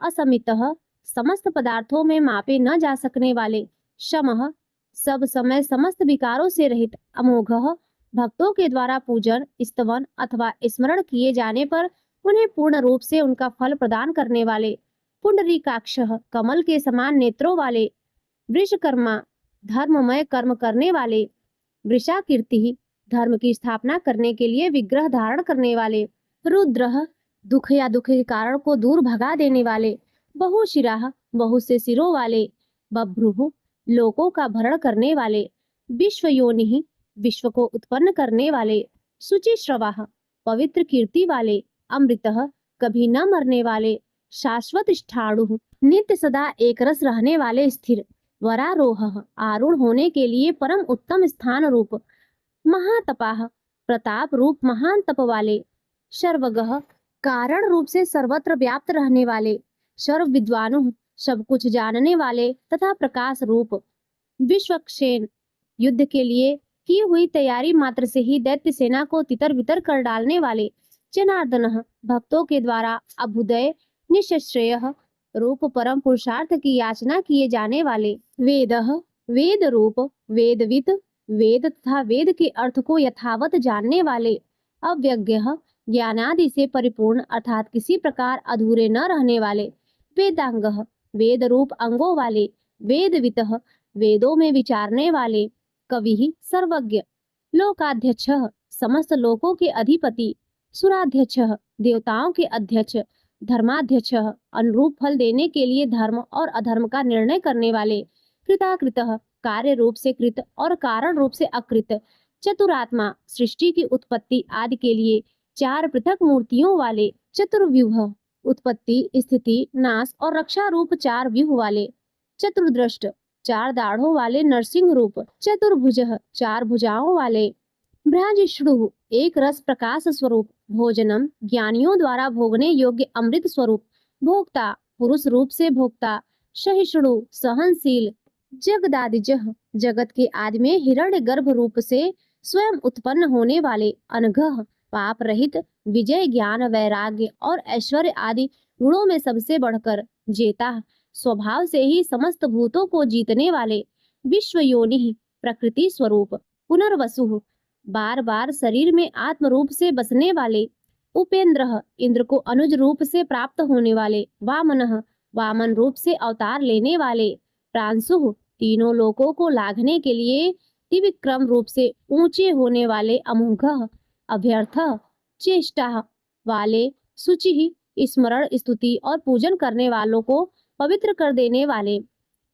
असमितः समस्त पदार्थों में मापे न जा सकने वाले, शमः सब समय समस्त विकारों से रहित, अमोघः भक्तों के द्वारा पूजन, स्तवन अथवा स्मरण किए जाने पर उन्हें पूर्ण रूप से उनका फल प्रदान करने वाले, पुंडरीकाक्षः कमल के समान नेत्रों वाले, वृषकर्मा धर्ममय कर्म करने वाले, वृषाकीर्ति धर्म की स्थापना करने के लिए विग्रह धारण करने वाले, रुद्रः दुख या दुख के कारण को दूर भगा देने वाले, बहुशिराः बहुत से सिरों वाले, बभ्रुः लोकों का भरण करने वाले, विश्वयोनिः विश्व को उत्पन्न करने वाले, शुचिश्रवाः पवित्र कीर्ति वाले, अमृतः कभी न मरने वाले, शाश्वत स्थाणुः नित्य सदा एक रस रहने वाले, स्थिर, वरारोहः आरूढ़ होने के लिए परम उत्तम स्थान रूप, महातपाः प्रताप रूप महान तप वाले, सर्वगः कारण रूप से सर्वत्र व्याप्त रहने वाले, सर्व विद्वानुः सब कुछ जानने वाले तथा प्रकाश रूप, विश्वक्षेन युद्ध के लिए की हुई तैयारी मात्र से ही दैत्य सेना को तितर बितर कर डालने वाले, जनार्दनः भक्तों के द्वारा अभ्युदय निश्चयः रूप परम पुरुषार्थ की याचना किए जाने वाले, वेदः वेद रूप वेदविद वेद तथा वेद के अर्थ को यथावत जानने वाले, अव्यज्ञः ज्ञानादि से परिपूर्ण अर्थात किसी प्रकार अधूरे न रहने वाले, वेदांगः वेद रूप अंगों वाले, वेदवितः वेदों में विचारने वाले, कविः सर्वज्ञ, लोकाध्यक्षः समस्त लोकों के अधिपति, सुराध्यक्षः देवताओं के अध्यक्ष, धर्माध्यक्षः अनुरूप फल देने के लिए धर्म और अधर्म का निर्णय करने वाले, कृताकृतः कार्य रूप से कृत और कारण रूप से अकृत, चतुरात्मा सृष्टि की उत्पत्ति आदि के लिए चार पृथक मूर्तियों वाले, चतुर्व्यूह उत्पत्ति स्थिति नाश और रक्षा रूप चार व्यूह वाले, चतुर्दृष्ट चार दाढ़ों वाले नरसिंह रूप, चतुर्भुजः चार भुजाओं वाले, भ्राजिष्णु एक रस प्रकाश स्वरूप, भोजनम ज्ञानियों द्वारा भोगने योग्य अमृत स्वरूप, भोक्ता पुरुष रूप से भोक्ता, सहिष्णु सहनशील, जगदादिजः जगत के आदि में हिरण्य गर्भ रूप से स्वयं उत्पन्न होने वाले, अनघः पाप रहित, विजय ज्ञान वैराग्य और ऐश्वर्य आदि गुणों में सबसे बढ़कर, जेता स्वभाव से ही समस्त भूतों को जीतने वाले, विश्व योनि प्रकृति स्वरूप, पुनर्वसु बार बार शरीर में आत्म रूप से बसने वाले, उपेंद्र इंद्र को अनुज रूप से प्राप्त होने वाले, वामनः वामन रूप से अवतार लेने वाले, प्रांशु तीनों लोकों को लाघने के लिए त्रिविक्रम रूप से ऊंचे होने वाले, अमोघः अभ्यर्थ चेष्टा वाले, शुचि स्मरण स्तुति और पूजन करने वालों को पवित्र कर देने वाले,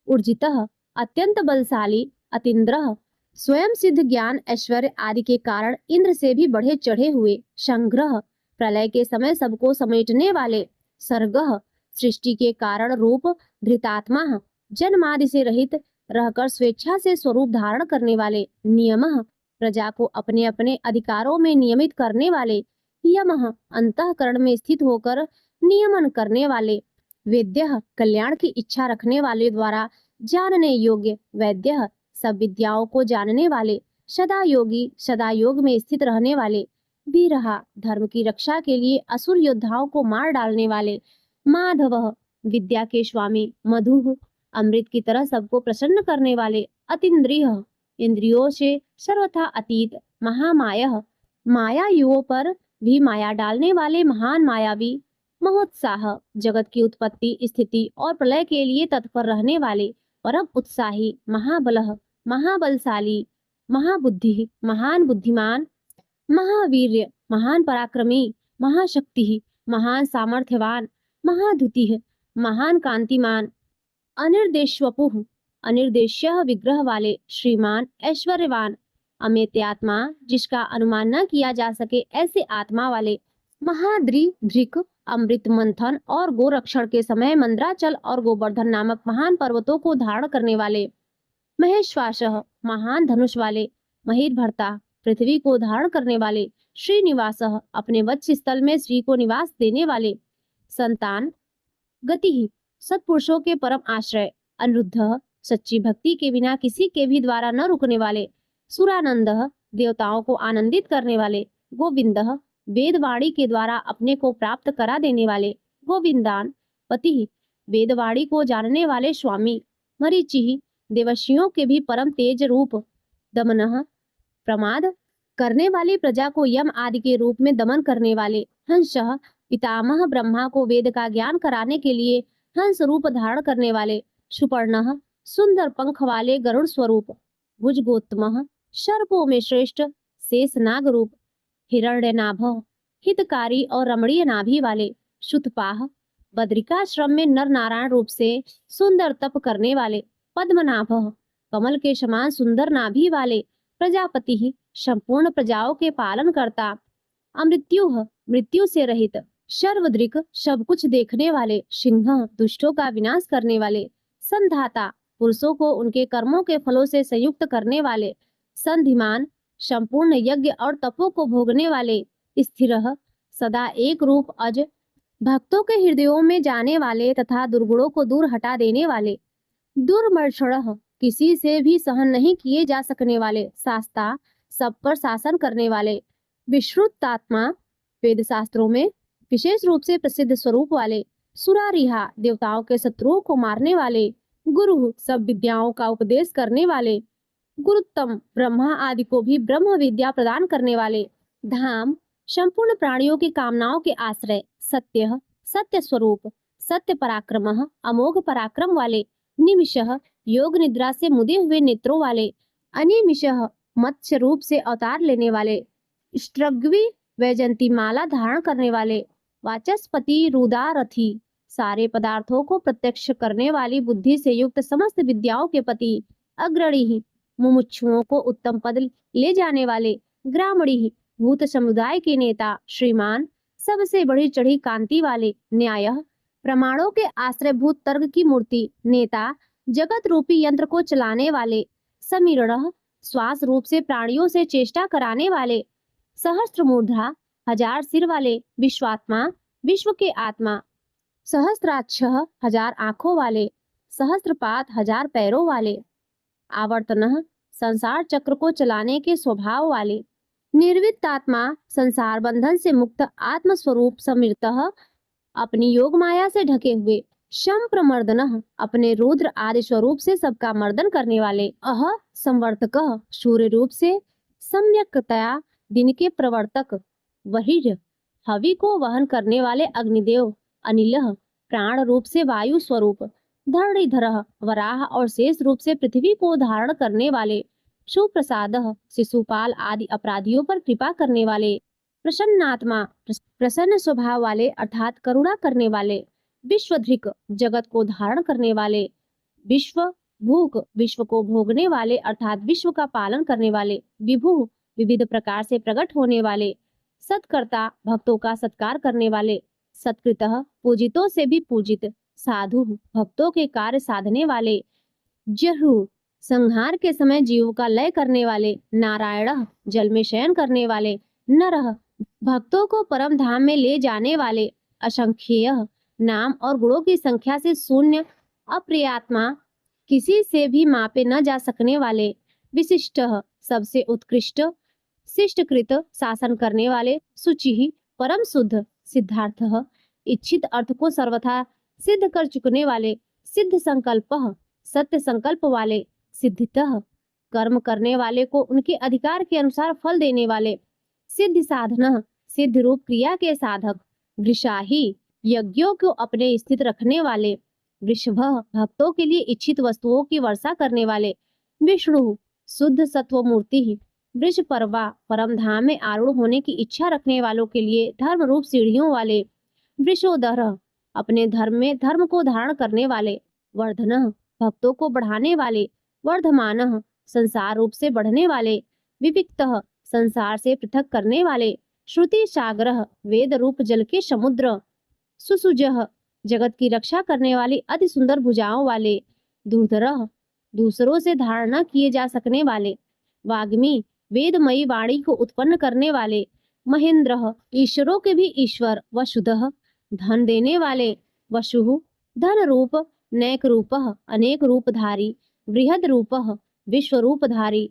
ऊर्जितः अत्यंत बलशाली, अतीन्द्रः स्वयं सिद्ध ज्ञान ऐश्वर्य आदि के कारण इंद्र से भी बढ़े चढ़े हुए, संग्रह प्रलय के समय सबको समेटने वाले, सर्गः सृष्टि के कारण रूप, धृतात्मा जन्मादि से रहित रहकर स्वेच्छा से स्वरूप धारण करने वाले, नियमः प्रजा को अपने अपने अधिकारों में नियमित करने वाले, यमः अंतःकरण में स्थित होकर नियमन करने वाले, वेद्यः कल्याण की इच्छा रखने वाले द्वारा जानने योग्य, वैद्यः सब विद्याओं को जानने वाले, सदा योगी सदा योग में स्थित रहने वाले, वीरः धर्म की रक्षा के लिए असुर योद्धाओं को मार डालने वाले, माधवः विद्या के स्वामी, मधुः अमृत की तरह सबको प्रसन्न करने वाले, अतीन्द्रियः इंद्रियों से सर्वथा अतीत, महामायः मायायुओं पर भी माया डालने वाले महान मायावी, महोत्साह जगत की उत्पत्ति स्थिति और प्रलय के लिए तत्पर रहने वाले, परम उत्साही, महाबलः महाबलशाली, महाबुद्धि महान बुद्धिमान, महावीर्य महान पराक्रमी, महाशक्ति महान सामर्थ्यवान, महाद्युतिः महान कांतिमान, अनिर्देशवपुः अनिर्देश्य विग्रह वाले, श्रीमान ऐश्वर्यवान, अमेत्यात्मा जिसका अनुमान न किया जा सके ऐसे आत्मा वाले, महाद्रिधृक, अमृत मंथन और गोरक्षण के समय मंद्राचल और गोवर्धन नामक महान पर्वतों को धारण करने वाले। महेश्वासः, महान धनुष वाले। महीर्भर्ता, पृथ्वी को धारण करने वाले। श्रीनिवासः, अपने वत्स स्थल में श्री को निवास देने वाले। संतान गति, सत्पुरुषों के परम आश्रय। अनिरुद्धः, सच्ची भक्ति के बिना किसी के भी द्वारा न रुकने वाले। सुरानंदः, देवताओं को आनंदित करने वाले। गोविंदः, वेदवाणी के द्वारा अपने को प्राप्त करा देने वाले। गोविंदान पति, वेदवाणी को जानने वाले स्वामी। मरीचि, देवशियों के भी परम तेज रूप। दमनः, प्रमाद करने वाली प्रजा को यम आदि के रूप में दमन करने वाले। हंसः, पितामह ब्रह्मा को वेद का ज्ञान कराने के लिए हंस रूप धारण करने वाले। सुपर्णः, सुंदर पंख वाले गरुड़ स्वरूप। भुजगोत्तमः, सर्पों में श्रेष्ठ शेषनाग रूप। हिरण्यनाभः, हितकारी और रमणीय नाभि वाले। शुतपाह, बद्रिकाश्रम में नर नारायण रूप से सुंदर तप करने वाले। पद्मनाभः, कमल के समान सुंदर नाभि वाले। प्रजापति, संपूर्ण प्रजाओं के पालन करता। अमृत्युः, मृत्यु से रहित। सर्वदृक्, सब कुछ देखने वाले। सिंह, दुष्टों का विनाश करने वाले। संधाता, पुरुषों को उनके कर्मों के फलों से संयुक्त करने वाले। संधिमान, संपूर्ण यज्ञ और तपों को भोगने वाले। स्थिरः, सदा एक रूप। अज, भक्तों के हृदयों में जाने वाले तथा दुर्गुणों को दूर हटा देने वाले। दुर्मर्षणः, किसी से भी सहन नहीं किए जा सकने वाले। शास्ता, सब पर शासन करने वाले। विश्रुतात्मा, वेद शास्त्रों में विशेष रूप से प्रसिद्ध स्वरूप वाले। सुरारिहा, देवताओं के शत्रुओं को मारने वाले। गुरु, सब विद्याओं का उपदेश करने वाले। गुरुत्तम, ब्रह्मा आदि को भी ब्रह्म विद्या प्रदान करने वाले। धाम, संपूर्ण प्राणियों की कामनाओं के आश्रय। सत्यः, सत्य स्वरूप। सत्य पराक्रमः, अमोघ पराक्रम वाले। निमिषः, योग निद्रा से मुदे हुए नेत्रों वाले। अनिमिषः, मत्स्य रूप से अवतार लेने वाले। स्त्रग्वी, वैजंती माला धारण करने वाले। वाचस्पति, रुदारथी, सारे पदार्थों को प्रत्यक्ष करने वाली बुद्धि से युक्त समस्त विद्याओं के पति। अग्रणी, मुमुक्षुओं को उत्तम पद ले जाने वाले। ग्रामणी, भूत समुदाय के नेता। श्रीमान, सबसे बढ़ी चढ़ी कांति वाले। न्यायः, प्रमाणों के आश्रयभूत तर्क की मूर्ति। नेता, जगत रूपी यंत्र को चलाने वाले। समीरणः, श्वास रूप से प्राणियों से चेष्टा कराने वाले। सहस्त्रमूर्धा, हजार सिर वाले। विश्वात्मा, विश्व के आत्मा। सहस्त्राक्षः, हजार आंखों वाले। सहस्त्रपात, हजार पैरों वाले। आवर्तनः, संसार चक्र को चलाने के स्वभाव वाले। निर्वित्तात्मा, संसार बंधन से मुक्त आत्म स्वरूप। समृतः, अपनी योग माया से ढके हुए। संप्रमर्दनः, अपने रुद्र आदि स्वरूप से सबका मर्दन करने वाले। अह संवर्तकः, सूर्य रूप से सम्यक्तया दिन के प्रवर्तक। वहीर्य, हवि को वहन करने वाले अग्निदेव। अनिलः, प्राण रूप से वायु स्वरूप। धरणीधरः, वराह और शेष रूप से पृथ्वी को धारण करने वाले। सुप्रसादः, शिशुपाल आदि अपराधियों पर कृपा करने वाले। प्रसन्नात्मा, प्रसन्न स्वभाव वाले अर्थात करुणा करने वाले। विश्वधृक, जगत को धारण करने वाले। विश्व भूक, विश्व को भोगने वाले अर्थात विश्व का पालन करने वाले। विभु, विविध प्रकार से प्रकट होने वाले। सत्कर्ता, भक्तों का सत्कार करने वाले। सत्कृतः, पूजितों से भी पूजित। साधु, भक्तों के कार्य साधने वाले। जहु, संहार के समय जीवों का लय करने वाले। नारायण, जल में शयन करने वाले। नरः, भक्तों को परम धाम में ले जाने वाले। असंख्येय, नाम और गुणों की संख्या से शून्य। अप्रियात्मा, किसी से भी मापे न जा सकने वाले। विशिष्टः, सबसे उत्कृष्ट। शिष्टकृत, शासन करने वाले। शुचिः, परम शुद्ध। सिद्धार्थः, इच्छित अर्थ को सर्वथा सिद्ध कर चुकने वाले। सिद्ध संकल्पः, सत्य संकल्प वाले। सिद्धितः, कर्म करने वाले को उनके अधिकार के अनुसार फल देने वाले। सिद्धि साधनः, सिद्ध रूप क्रिया के साधक। वृषाही, यज्ञों को अपने स्थित रखने वाले। वृषभः, भक्तों के लिए इच्छित वस्तुओं की वर्षा करने वाले। विष्णु, शुद्ध सत्व मूर्ति। वृष पर्वा, परम धाम में आरूढ़ होने की इच्छा रखने वालों के लिए धर्म रूप सीढ़ियों वाले। वृषोदर, अपने धर्म में धर्म को धारण करने वाले। वर्धनः, भक्तों को बढ़ाने वाले। वर्धमानः, संसार रूप से बढ़ने वाले। विविक्तः, संसार से पृथक करने वाले। श्रुति सागरः वेद रूप जल के समुद्र, सुसुजः जगत की रक्षा करने वाली अति सुंदर भुजाओं वाले, दूरधरः दूसरों से धारण न किए जा सकने वाले, वाग्मी वेदमयी वाणी को उत्पन्न करने वाले, महेंद्रः ईश्वरों के भी ईश्वर, वसुधः धन देने वाले, वसुः धन रूप, नैक रूपः अनेक रूपधारी, बृहद रूपः विश्व रूपधारी,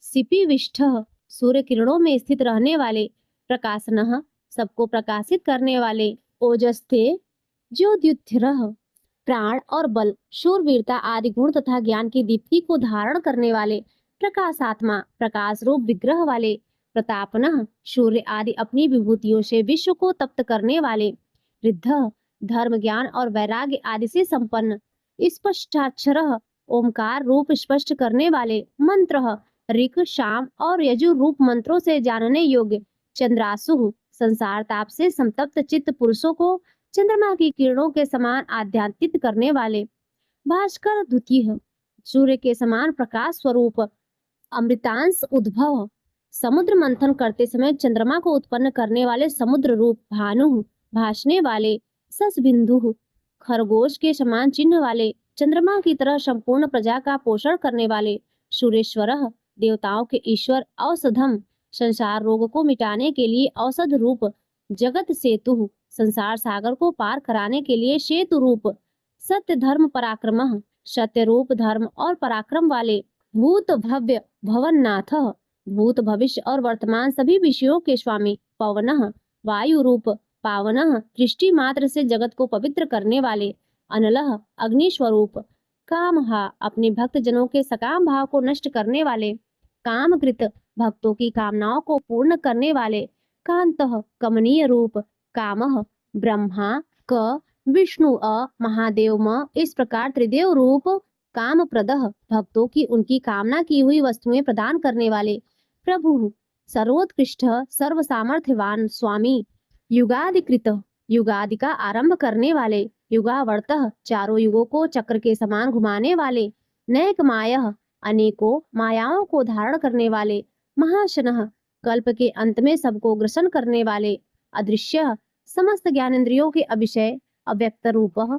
सिपिविष्ठः सूर्य किरणों में स्थित रहने वाले, प्रकाशनः सबको प्रकाशित करने वाले, ओजस्ते ज्योतिर्थ प्राण और बल, शूरवीरता आदि गुण तथा ज्ञान की दीप्ति को धारण करने वाले, प्रकाशात्मा प्रकाश रूप विग्रह वाले, प्रतापनः सूर्य आदि अपनी विभूतियों से विश्व को तप्त करने वाले, रिद्धः धर्म ज्ञान और वैराग्य आदि से संपन्न, स्पष्टाक्षरः ओमकार रूप स्पष्ट करने वाले, मंत्रः ऋक शाम और यजु रूप मंत्रों से जानने योग्य, चंद्रासु संसार ताप से संतप्त चित्त पुरुषों को चंद्रमा की किरणों के समान आध्यात्मित करने वाले, भास्कर द्वितीय सूर्य के समान प्रकाश स्वरूप, अमृतांश उद्भव समुद्र मंथन करते समय चंद्रमा को उत्पन्न करने वाले, समुद्र रूप भानु भासने वाले, सस बिंदु खरगोश के समान चिन्ह वाले, चंद्रमा की तरह संपूर्ण प्रजा का पोषण करने वाले, सुरेश्वरः देवताओं के ईश्वर, औषधम संसार रोग को मिटाने के लिए औषध रूप, जगत सेतु संसार सागर को पार कराने के लिए सेतु रूप, सत्य धर्म पराक्रमः सत्य रूप धर्म और पराक्रम वाले, भूत भव्य भवननाथ भूत भविष्य और वर्तमान सभी विषयों के स्वामी, पवनः वायु रूप, पावनः दृष्टि मात्र से जगत को पवित्र करने वाले, अनलः अग्नि स्वरूप, कामहा अपने भक्त जनों के सकाम भाव को नष्ट करने वाले, कामकृत भक्तों की कामनाओं को पूर्ण करने वाले, कांतः कमनीय रूप, कामः ब्रह्मा क विष्णु अ महादेव म, इस प्रकार त्रिदेव रूप काम प्रदः भक्तों की उनकी कामना की हुई वस्तुएं प्रदान करने वाले, प्रभु सर्वोत्कृष्ट सर्व सामर्थ्यवान स्वामी, युगादिकृत युगादि का आरंभ करने वाले, युगावर्तः चारों युगों को चक्र के समान घुमाने वाले, नैक मायः अनेकों मायाओं को धारण करने वाले, महाशनः कल्प के अंत में सबको ग्रसन करने वाले, अदृश्य समस्त ज्ञानेंद्रियों के अविषय, अव्यक्त रूपः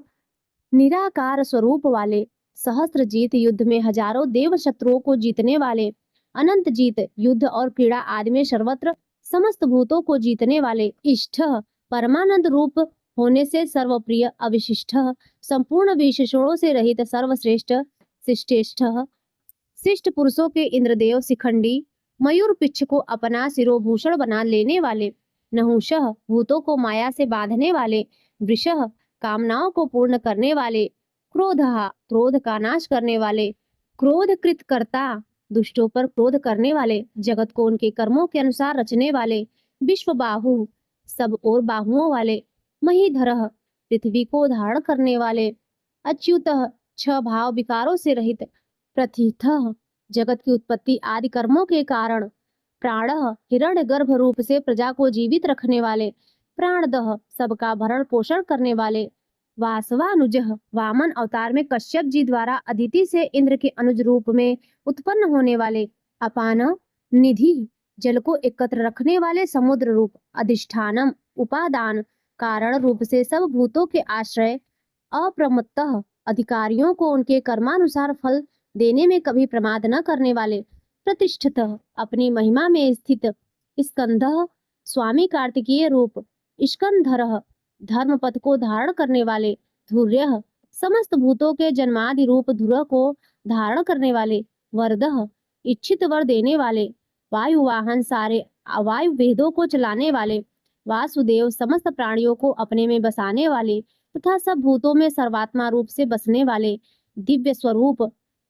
निराकार स्वरूप वाले, सहस्त्र जीत युद्ध में हजारों देव शत्रुओं को जीतने वाले, अनंत जीत युद्ध और क्रीड़ा आदि में सर्वत्र समस्त भूतों को जीतने वाले, इष्ट परमानंद रूप होने से सर्वप्रिय, अविशिष्ट संपूर्ण विशेषणों से रहित, सर्वश्रेष्ठ शिष्टेष्ठ शिष्ट पुरुषों के इंद्रदेव, शिखंडी मयूर पिच्छ को अपना शिरोभूषण बना लेने वाले, नहुषः भूतों को माया से बांधने वाले, वृषः कामनाओं को पूर्ण करने वाले, क्रोधः क्रोध का नाश करने वाले, क्रोधकृत कर्ता दुष्टों पर क्रोध करने वाले, जगत को उनके कर्मों के अनुसार रचने वाले, विश्व बाहु सब और बाहुओं वाले, महीधरः पृथ्वी को धारण करने वाले, अच्युतः छह भाव विकारों से रहित, प्रथितः जगत की उत्पत्ति आदि कर्मों के कारण, प्राणः हिरण्य गर्भ रूप से प्रजा को जीवित रखने वाले, प्राणदः सबका भरण पोषण करने वाले, वासवानुजः वामन अवतार में कश्यप जी द्वारा अदिति से इंद्र के अनुज रूप में उत्पन्न होने वाले, अपान निधि जल को एकत्र रखने वाले, समुद्र रूप, अधिष्ठानम उपादान कारण रूप से सब भूतों के आश्रय, अप्रमत्तः अधिकारियों को उनके कर्मानुसार फल देने में कभी प्रमाद न करने वाले, प्रतिष्ठितः अपनी महिमा में स्थित, स्कंधः स्वामी कार्तिकीय रूप, स्कंधरः धर्म पथ को धारण करने वाले, धुर्यः समस्त भूतों के जन्मादि रूप धुर को धारण करने वाले, वरदः इच्छित वर देने वाले, वायु वाहन सारे वायु वेदों को चलाने वाले, वासुदेव समस्त प्राणियों को अपने में बसाने वाले तथा सब भूतों में सर्वात्मा रूप से बसने वाले, दिव्य स्वरूप,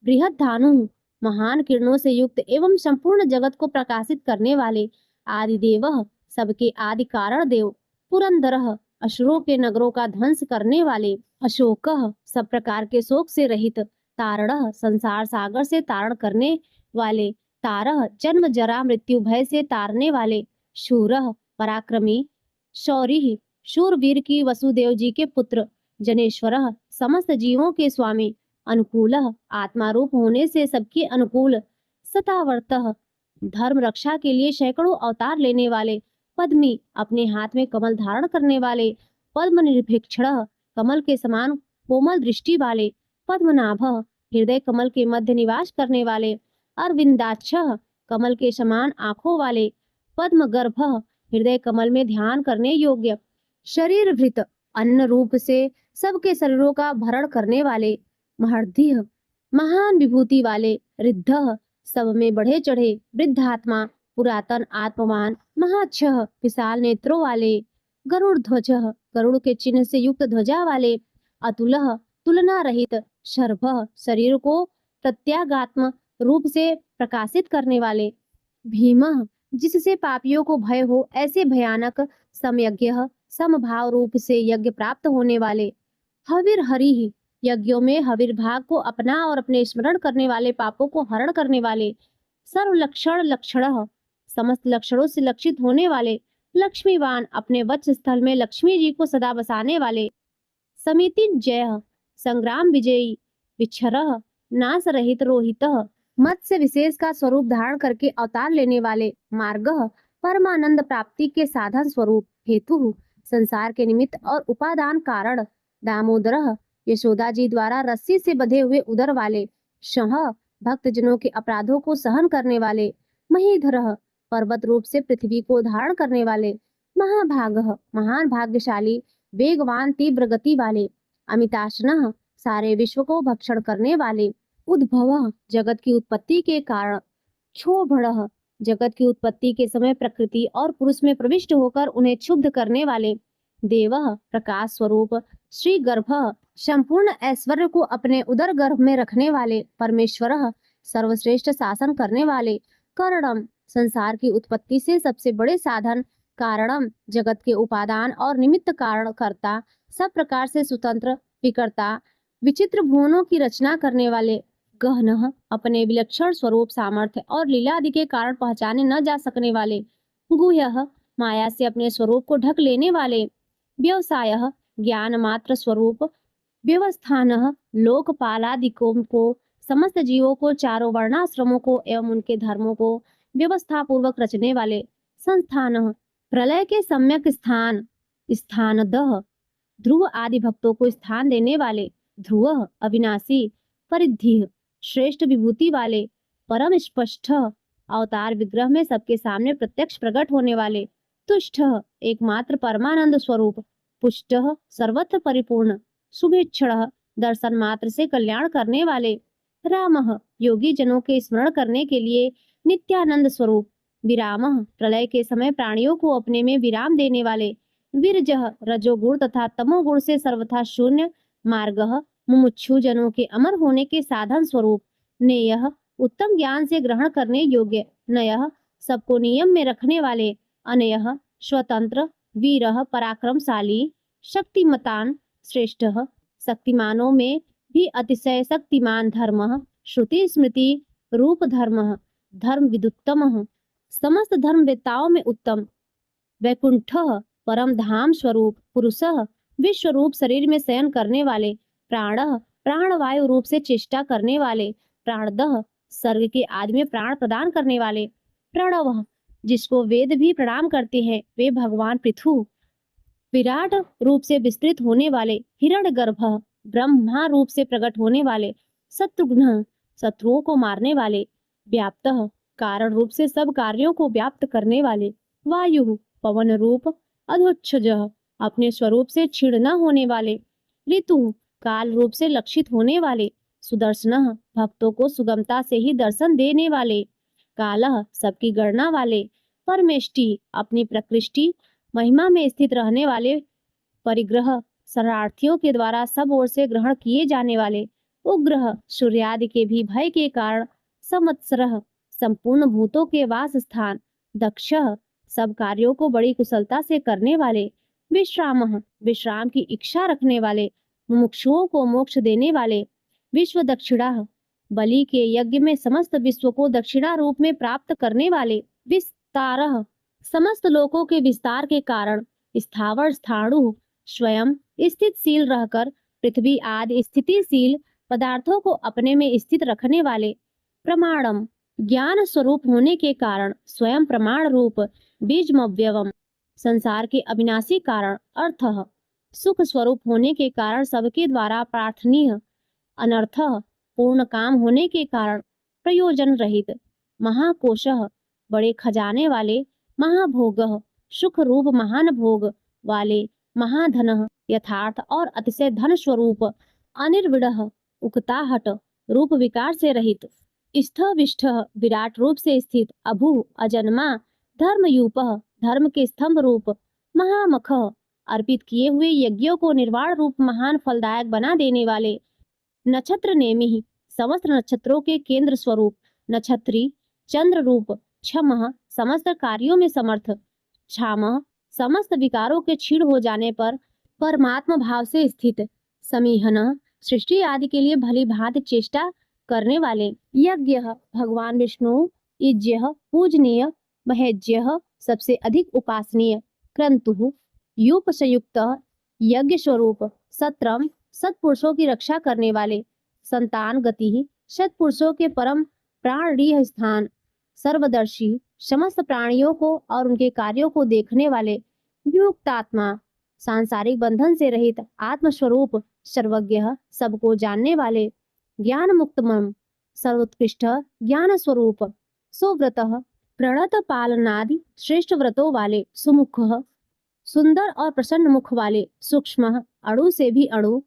बृहद धानु महान किरणों से युक्त एवं संपूर्ण जगत को प्रकाशित करने वाले, आदिदेवः सबके आदि कारण देव, पुरंदरः असुरों के नगरों का ध्वंस करने वाले, अशोकः सब प्रकार के शोक से रहित, तारणः संसार सागर से तारण करने वाले, तारः जन्म जरा मृत्यु भय से तारने वाले, शूरः पराक्रमी, शौरिः शूरवीर की वसुदेव जी के पुत्र, जनेश्वरः समस्त जीवों के स्वामी, अनुकूलः आत्मा रूप होने से सबके अनुकूल, सतावर्तः धर्म रक्षा के लिए सैकड़ों अवतार लेने वाले, पद्मी अपने हाथ में कमल धारण करने वाले, पद्म निरपेक्षण कमल के समान कोमल दृष्टि वाले, पद्मनाभ हृदय कमल के मध्य निवास करने वाले, अरविंदाक्ष कमल के समान आंखों वाले, पद्म गर्भ हृदय कमल में ध्यान करने योग्य, शरीर भृत अन्न रूप से सबके शरीरों का भरण करने वाले, महर्दि महान विभूति वाले, रिद्ध सब में बढ़े चढ़े, वृद्धात्मा पुरातन आत्मवान, महाक्ष विशाल नेत्रों वाले, गरुड़ ध्वज गरुड़ के चिन्ह से युक्त ध्वजा वाले, अतुल तुलना रहित, शर्भ शरीर को प्रत्यागात्म रूप से प्रकाशित करने वाले, भीम जिससे पापियों को भय हो ऐसे भयानक, समयज्ञ समभाव रूप से यज्ञ प्राप्त होने वाले, हविर हरि यज्ञों में हविर भाग को अपना और अपने स्मरण करने वाले, पापों को हरण करने वाले, सर्व लक्षण लक्षण समस्त लक्षणों से लक्षित होने वाले, लक्ष्मीवान अपने वक्ष स्थल में लक्ष्मी जी को सदा बसाने वाले, समिति जय संग्राम विजयी, विच्छरह नाश रहित रोहित मत्स्य विशेष का स्वरूप धारण करके अवतार लेने वाले, मार्ग परमानंद प्राप्ति के साधन स्वरूप, हेतु संसार के निमित्त और उपादान कारण, दामोदर यशोदा जी द्वारा रस्सी से बंधे हुए उदर वाले, शह भक्त जनों के अपराधों को सहन करने वाले, महीधर पर्वत रूप से पृथ्वी को धारण करने वाले, महाभाग महान भाग्यशाली, वेगवान तीव्र गति वाले, अमिताशनः सारे विश्व को भक्षण करने वाले, उद्भव जगत की उत्पत्ति के कारण, क्षोभणः जगत की उत्पत्ति के समय प्रकृति और पुरुष में प्रविष्ट होकर उन्हें क्षुब्ध करने वाले, देवः प्रकाश स्वरूप, श्री गर्भ संपूर्ण ऐश्वर्य को अपने उदर गर्भ में रखने वाले, परमेश्वरः सर्वश्रेष्ठ शासन करने वाले, करणम संसार की उत्पत्ति से सबसे बड़े साधन, कारणम जगत के उपादान और निमित्त कारण करता, सब प्रकार से स्वतंत्र विकर्ता, विचित्र भुवनों की रचना करने वाले, गहन अपने विलक्षण स्वरूप, सामर्थ्य और लीला आदि के कारण पहचाने न जा सकने वाले, गुह्यः माया से अपने स्वरूप को ढक लेने वाले, व्यवसाय ज्ञान मात्र स्वरूप, व्यवस्थान लोकपालादिकों को समस्त जीवों को चारों वर्णाश्रमों को एवं उनके धर्मों को व्यवस्था पूर्वक रचने वाले, संस्थान प्रलय के सम्यक स्थान, स्थानदः ध्रुव आदि भक्तों को स्थान देने वाले, ध्रुव अविनाशी, परिधि श्रेष्ठ विभूति वाले, परम स्पष्ट अवतार विग्रह में सबके सामने प्रत्यक्ष प्रकट होने वाले, तुष्ट एकमात्र परमानंद स्वरूप, पुष्ट सर्वत्र परिपूर्ण, शुभेच्छण दर्शन मात्र से कल्याण करने वाले, राम योगी जनों के स्मरण करने के लिए नित्यानंद स्वरूप, विराम प्रलय के समय प्राणियों को अपने में विराम देने वाले, विरजः रजोगुण तथा तमोगुण से सर्वथा शून्य, मार्गः मुमुक्षु जनों के अमर होने के साधन स्वरूप, नेयः उत्तम ज्ञान से ग्रहण करने योग्य, नयः सबको नियम में रखने वाले, अनयः स्वतंत्र, वीरः पराक्रमशाली, शक्तिमतान श्रेष्ठः शक्तिमानों में भी अतिशय शक्तिमान, धर्मः श्रुति स्मृति रूप धर्मः धर्म विदुत्तमः समस्त धर्मवेत्ताओं में उत्तम, वैकुंठः परम धाम स्वरूप, पुरुषः विश्व रूप शरीर में शयन करने वाले, प्राणः प्राणवायु रूप से चेष्टा करने वाले, प्राणदः सर्ग के आदि में प्राण प्रदान करने वाले, प्रणवः जिसको वेद भी प्रणाम करते हैं, वे भगवान पृथु, विराट रूप से विस्तृत होने वाले, हिरण्यगर्भः ब्रह्मा रूप से प्रकट होने वाले, शत्रुघ्न शत्रुओं को मारने वाले, व्याप्तः कारण रूप से सब कार्यों को व्याप्त करने वाले, वायु पवन रूप, अधोक्षजः अपने स्वरूप से क्षीण न होने वाले, ऋतु काल रूप से लक्षित होने वाले, सुदर्शनः भक्तों को सुगमता से ही दर्शन देने वाले, कालः सबकी गणना वाले, परमेष्टि अपनी प्रकृष्टि महिमा में स्थित रहने वाले, परिग्रह शरणार्थियों के द्वारा सब ओर से ग्रहण किए जाने वाले, उग्रह सूर्यादि के भी भय के कारण, संवत्सरः संपूर्ण भूतों के वास स्थान, दक्षः सब कार्यों को बड़ी कुशलता से करने वाले, विश्रामः विश्राम की इच्छा रखने वाले, मुमुक्षुओं को मोक्ष देने वाले, विश्व दक्षिणा बलि के यज्ञ में समस्त विश्व को दक्षिणा रूप में प्राप्त करने वाले, विस्तारः समस्त लोकों के विस्तार के कारण, स्थावर स्थाणु स्वयं स्थितशील रहकर पृथ्वी आदि स्थितिशील पदार्थों को अपने में स्थित रखने वाले, प्रमाणम ज्ञान स्वरूप होने के कारण स्वयं प्रमाण रूप, बीजमव्यवम संसार के अविनाशी कारण, अर्थः सुख स्वरूप होने के कारण सबके द्वारा प्रार्थनीय, अनर्थः पूर्ण काम होने के कारण प्रयोजन रहित, महाकोशः बड़े खजाने वाले, महाभोगः सुख रूप महान भोग वाले, महाधनः यथार्थ और अतिशय धन स्वरूप, अनिर्विडः उकताहट रूप विकार से रहित, स्थविष्ठः विराट रूप से स्थित, अभु अजन्मा, धर्मयूपः धर्म के स्तंभ रूप, महामखः अर्पित किए हुए यज्ञों को निर्वाण रूप महान फलदायक बना देने वाले, नक्षत्र नेमि समस्त नक्षत्रों के केंद्र स्वरूप, नक्षत्री चंद्र रूप, क्षमः समस्त कार्यों में समर्थ, क्षामः समस्त विकारों के क्षीण हो जाने पर परमात्मा भाव से स्थित, समीहनः सृष्टि आदि के लिए भली भांति चेष्टा करने वाले, यज्ञः भगवान विष्णु इज्यः पूजनीय, महेज्यः सबसे अधिक उपासनीय, क्रन्तुः यूपसयुक्त यज्ञ स्वरूप, सत्रम सत्पुरुषों की रक्षा करने वाले, संतान गति सत्पुरुषों के परम प्राणरीय स्थान, सर्वदर्शी समस्त प्राणियों को और उनके कार्यों को देखने वाले, विमुक्तात्मा सांसारिक बंधन से रहित, आत्मस्वरूप सर्वज्ञ सबको जानने वाले, ज्ञान मुक्तमम सर्वोत्कृष्ट ज्ञान स्वरूप, सुव्रतः प्रणत पालनादि श्रेष्ठ व्रतों वाले, सुमुखः सुंदर और प्रसन्न मुख वाले, सूक्ष्म अणु से भी अणु,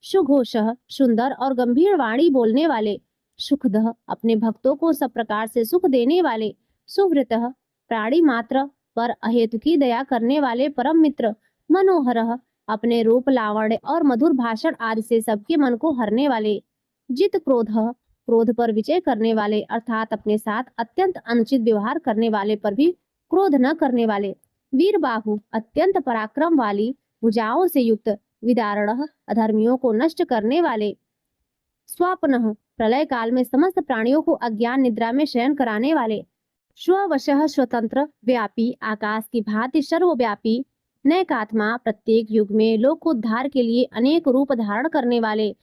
सुघोषः सुंदर और गंभीर वाणी बोलने वाले, सुखदः अपने भक्तों को सब प्रकार से सुख देने वाले, सुव्रतः प्राणी मात्र पर अहेतु की दया करने वाले परम मित्र, मनोहरः अपने रूप लावण्य और मधुर भाषण आदि से सबके मन को हरने वाले, जित क्रोधः क्रोध पर विजय करने वाले अर्थात अपने साथ अत्यंत अनुचित व्यवहार करने वाले पर भी क्रोध न करने वाले, वीरबाहु अत्यंत पराक्रम वाली भुजाओं से युक्त, विदारणः अधर्मियों को नष्ट करने वाले, स्वापनः प्रलय काल में समस्त प्राणियों को अज्ञान निद्रा में शयन कराने वाले, स्ववशः स्वतंत्र व्यापी आकाश की भांति सर्वव्यापी, नैकात्मा प्रत्येक युग में लोकोद्धार के लिए अनेक रूप धारण करने वाले,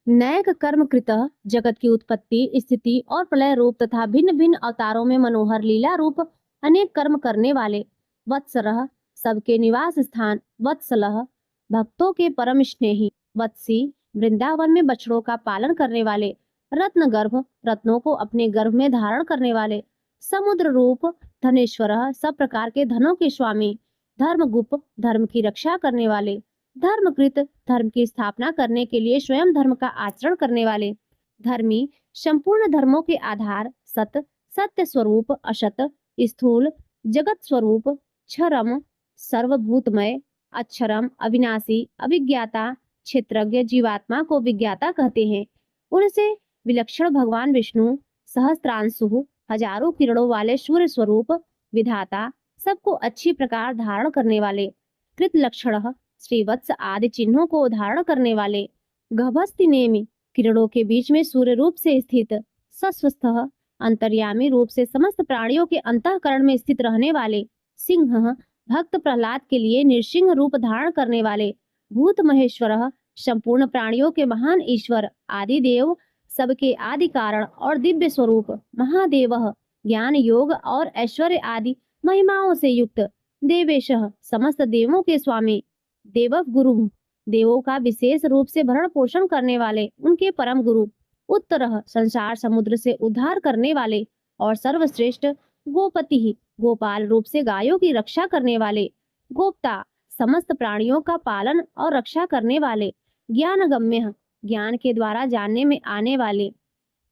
नैक कर्म कृत जगत की उत्पत्ति स्थिति और प्रलय रूप तथा भिन्न भिन्न अवतारों में मनोहर लीला रूप अनेक कर्म करने वाले, वत्सरः सबके निवास स्थान, वत्सलः भक्तों के परम स्नेही, वत्सी वृंदावन में बछड़ों का पालन करने वाले, रत्न गर्भ रत्नों को अपने गर्भ में धारण करने वाले, समुद्र रूप धनेश्वरः सब प्रकार के धनों के स्वामी, धर्मगुप्त धर्म की रक्षा करने वाले, धर्मकृत धर्म की स्थापना करने के लिए स्वयं धर्म का आचरण करने वाले, धर्मी संपूर्ण धर्मों के आधार, सत सत्य स्वरूप, असत स्थूल जगत स्वरूप, क्षरम सर्वभूतमय, अक्षरम अविनाशी, अविज्ञाता क्षेत्रज्ञ जीवात्मा को विज्ञाता कहते हैं। उनसे विलक्षण भगवान विष्णु सहस्त्रांशु हजारों किरणों वाले सूर्य स्वरूप, विधाता सबको अच्छी प्रकार धारण करने वाले, कृत लक्षण श्रीवत्स आदि चिन्हों को धारण करने वाले, गभस्ति नेमि किरणों के बीच में सूर्य रूप से स्थित, सस्वस्थः अंतर्यामी रूप से समस्त प्राणियों के अंतःकरण में स्थित रहने वाले, सिंह भक्त प्रहलाद के लिए नृसिंह रूप धारण करने वाले, भूत महेश्वरः संपूर्ण प्राणियों के महान ईश्वर, आदि देव सबके आदि कारण और दिव्य स्वरूप, महादेवः ज्ञान योग और ऐश्वर्य आदि महिमाओं से युक्त, देवेशः समस्त देवों के स्वामी, देव गुरु देवों का विशेष रूप से भरण पोषण करने वाले, उनके परम गुरु, उत्तरः संसार समुद्र से उद्धार करने वाले और सर्वश्रेष्ठ, गोपति गोपाल रूप से गायों की रक्षा करने वाले, गोप्ता समस्त प्राणियों का पालन और रक्षा करने वाले, ज्ञानगम्य ज्ञान के द्वारा जानने में आने वाले,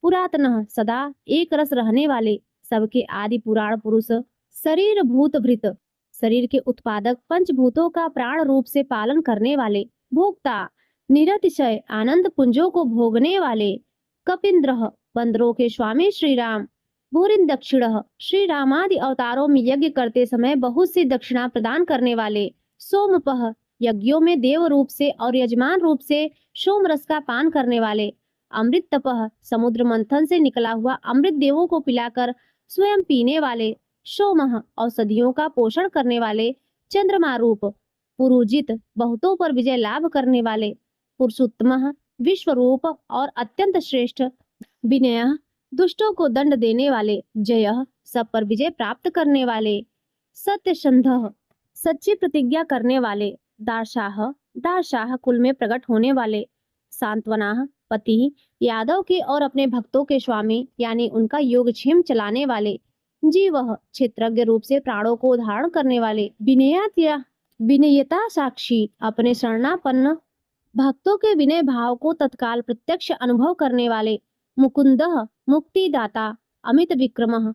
पुरातनः सदा एक रस रहने वाले, सबके आदि पुराण पुरुष, शरीर भूत भृत शरीर के उत्पादक, पंचभूतों का प्राण रूप से पालन करने वाले, भोक्ता निरतिशय आनंद पुंजों को भोगने वाले, कपिंद्रः बंदरों के स्वामी श्री राम, भूरिन दक्षिणः श्री रामादि अवतारों में यज्ञ करते समय बहुत सी दक्षिणा प्रदान करने वाले, सोमपः यज्ञों में देव रूप से और यजमान रूप से सोम रस का पान करने वाले, अमृत तपः समुद्र मंथन से निकला हुआ अमृत देवों को पिलाकर स्वयं पीने वाले, सोमः औषधियों का पोषण करने वाले, चंद्रमा रूप पुरुजित बहुतों पर विजय लाभ करने वाले, पुरुषोत्तमः विश्वरूप और अत्यंत श्रेष्ठ, विनयः दुष्टों को दंड देने वाले, जयः सब पर विजय प्राप्त करने वाले, सत्यसंधः सच्ची प्रतिज्ञा करने वाले, दारशाह कुल में प्रकट होने वाले, सांत्वनाह पति, यादव के और अपने भक्तों के स्वामी यानी उनका योगक्षेम चलाने वाले, जीवह क्षेत्रज्ञ रूप से प्राणों को धारण करने वाले, विनयता साक्षी, अपने शरणापन्न भक्तों के विनय भाव को तत्काल प्रत्यक्ष अनुभव करने वाले, मुकुंदः मुक्तिदाता, अमित विक्रमः,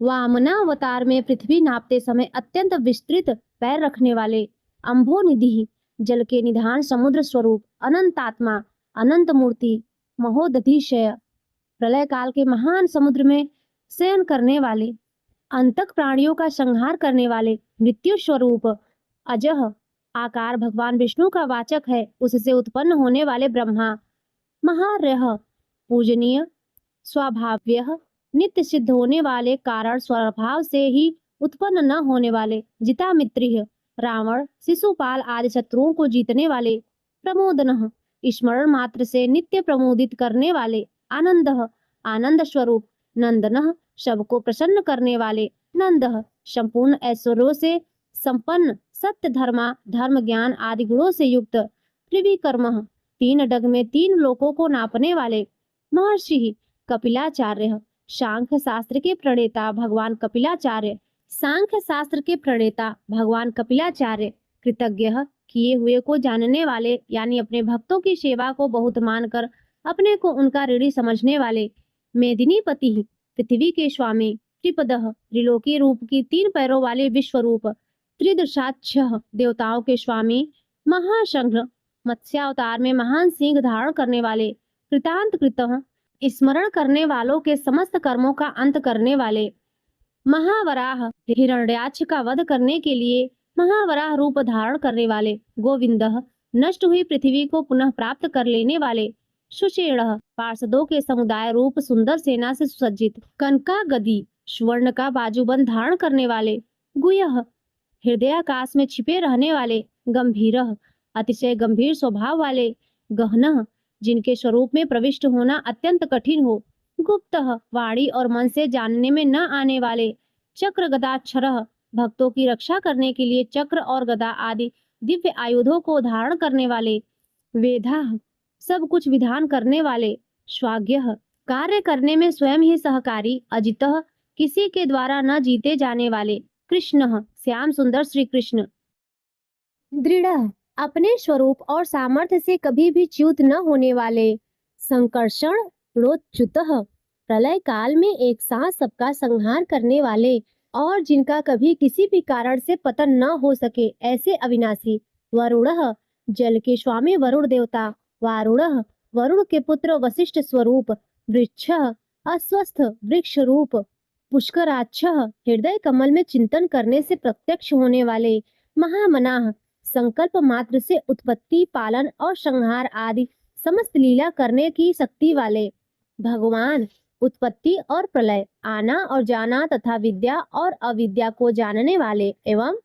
वामनावतार में पृथ्वी नापते समय अत्यंत विस्तृत पैर रखने वाले, अम्भोनिधि, जल के निधान समुद्र स्वरूप, अनंतात्मा, अनंत मूर्ति, महोदधिशय, प्रलय काल के महान समुद्र में शयन करने वाले, अंतक प्राणियों का संहार करने वाले, मृत्यु स्वरूप, अजह, आकार भगवान विष्णु का वाचक है, उससे उत्पन्न होने वाले ब्रह्मा, महारह, पूजनीय, स्वाभाव्य, नित्य सिद्ध होने वाले, कारण स्वभाव से ही उत्पन्न न होने वाले, जितामित्रिय, रावण, शिशुपाल आदि शत्रुओं को जीतने वाले, प्रमोदनः, स्मरण मात्र से नित्य प्रमोदित करने वाले, आनंदः, आनंद स्वरूप, नंदनः, सबको प्रसन्न करने वाले, नंदः, संपूर्ण ऐश्वर्यों से संपन्न, सत्य धर्म ज्ञान आदि गुणों से युक्त, त्रिविक्रमः, तीन डग में तीन लोकों को नापने वाले, महर्षि कपिलाचार्य, सांख्य शास्त्र के प्रणेता भगवान कपिलाचार्य, कृतज्ञ, किए हुए को जानने वाले यानी अपने भक्तों की सेवा को बहुत मानकर अपने को उनका ऋणी समझने वाले, मेदिनीपति, पृथ्वी के स्वामी, त्रिपदः, त्रिलोकी रूप की तीन पैरों वाले विश्वरूप, त्रिदशाक्षः, देवताओं के स्वामी, महाशंघ्र, मत्स्यावतार में महान सिंह धारण करने वाले, कृतांत कृतः, स्मरण करने वालों के समस्त कर्मों का अंत करने वाले, महावराह, हिरण्याक्ष का वध करने के लिए महावराह रूप धारण करने वाले, गोविंदः, नष्ट हुई पृथ्वी को पुनः प्राप्त कर लेने वाले, सुषेणः, पार्षदों के समुदाय रूप सुंदर सेना से सुसज्जित, कनकागदी, स्वर्ण का बाजूबंद धारण करने वाले, गुह्यः, हृदयाकाश में छिपे रहने वाले, गंभीरः, अतिशय गंभीर स्वभाव वाले, गहनः, जिनके स्वरूप में प्रविष्ट होना अत्यंत कठिन हो, गुप्तः, वाणी और मन से जानने में न आने वाले, चक्र गदाक्षरः, भक्तों की रक्षा करने के लिए चक्र और गदा आदि दिव्य आयुधों को धारण करने वाले, वेदाः, सब कुछ विधान करने वाले, स्वाज्ञः, कार्य करने में स्वयं ही सहकारी, अजितः, किसी के द्वारा न जीते जाने वाले, कृष्णः, श्याम सुंदर श्री कृष्ण, दृढ़, अपने स्वरूप और सामर्थ्य से कभी भी च्युत न होने वाले, संकर्षण रोच्युतः, प्रलय काल में एक साथ सबका संहार करने वाले और जिनका कभी किसी भी कारण से पतन न हो सके ऐसे अविनाशी, वरुणः, जल के स्वामी वरुण देवता, वारुणः, वरुण के पुत्र वशिष्ठ स्वरूप, वृक्षः, अस्वस्थ वृक्ष रूप, पुष्कराक्षः, हृदय कमल में चिंतन करने से प्रत्यक्ष होने वाले, महामनाः, संकल्प मात्र से उत्पत्ति पालन और संहार आदि समस्त लीला करने की शक्ति वाले, भगवान, उत्पत्ति और प्रलय, आना और जाना तथा विद्या और अविद्या को जानने वाले एवं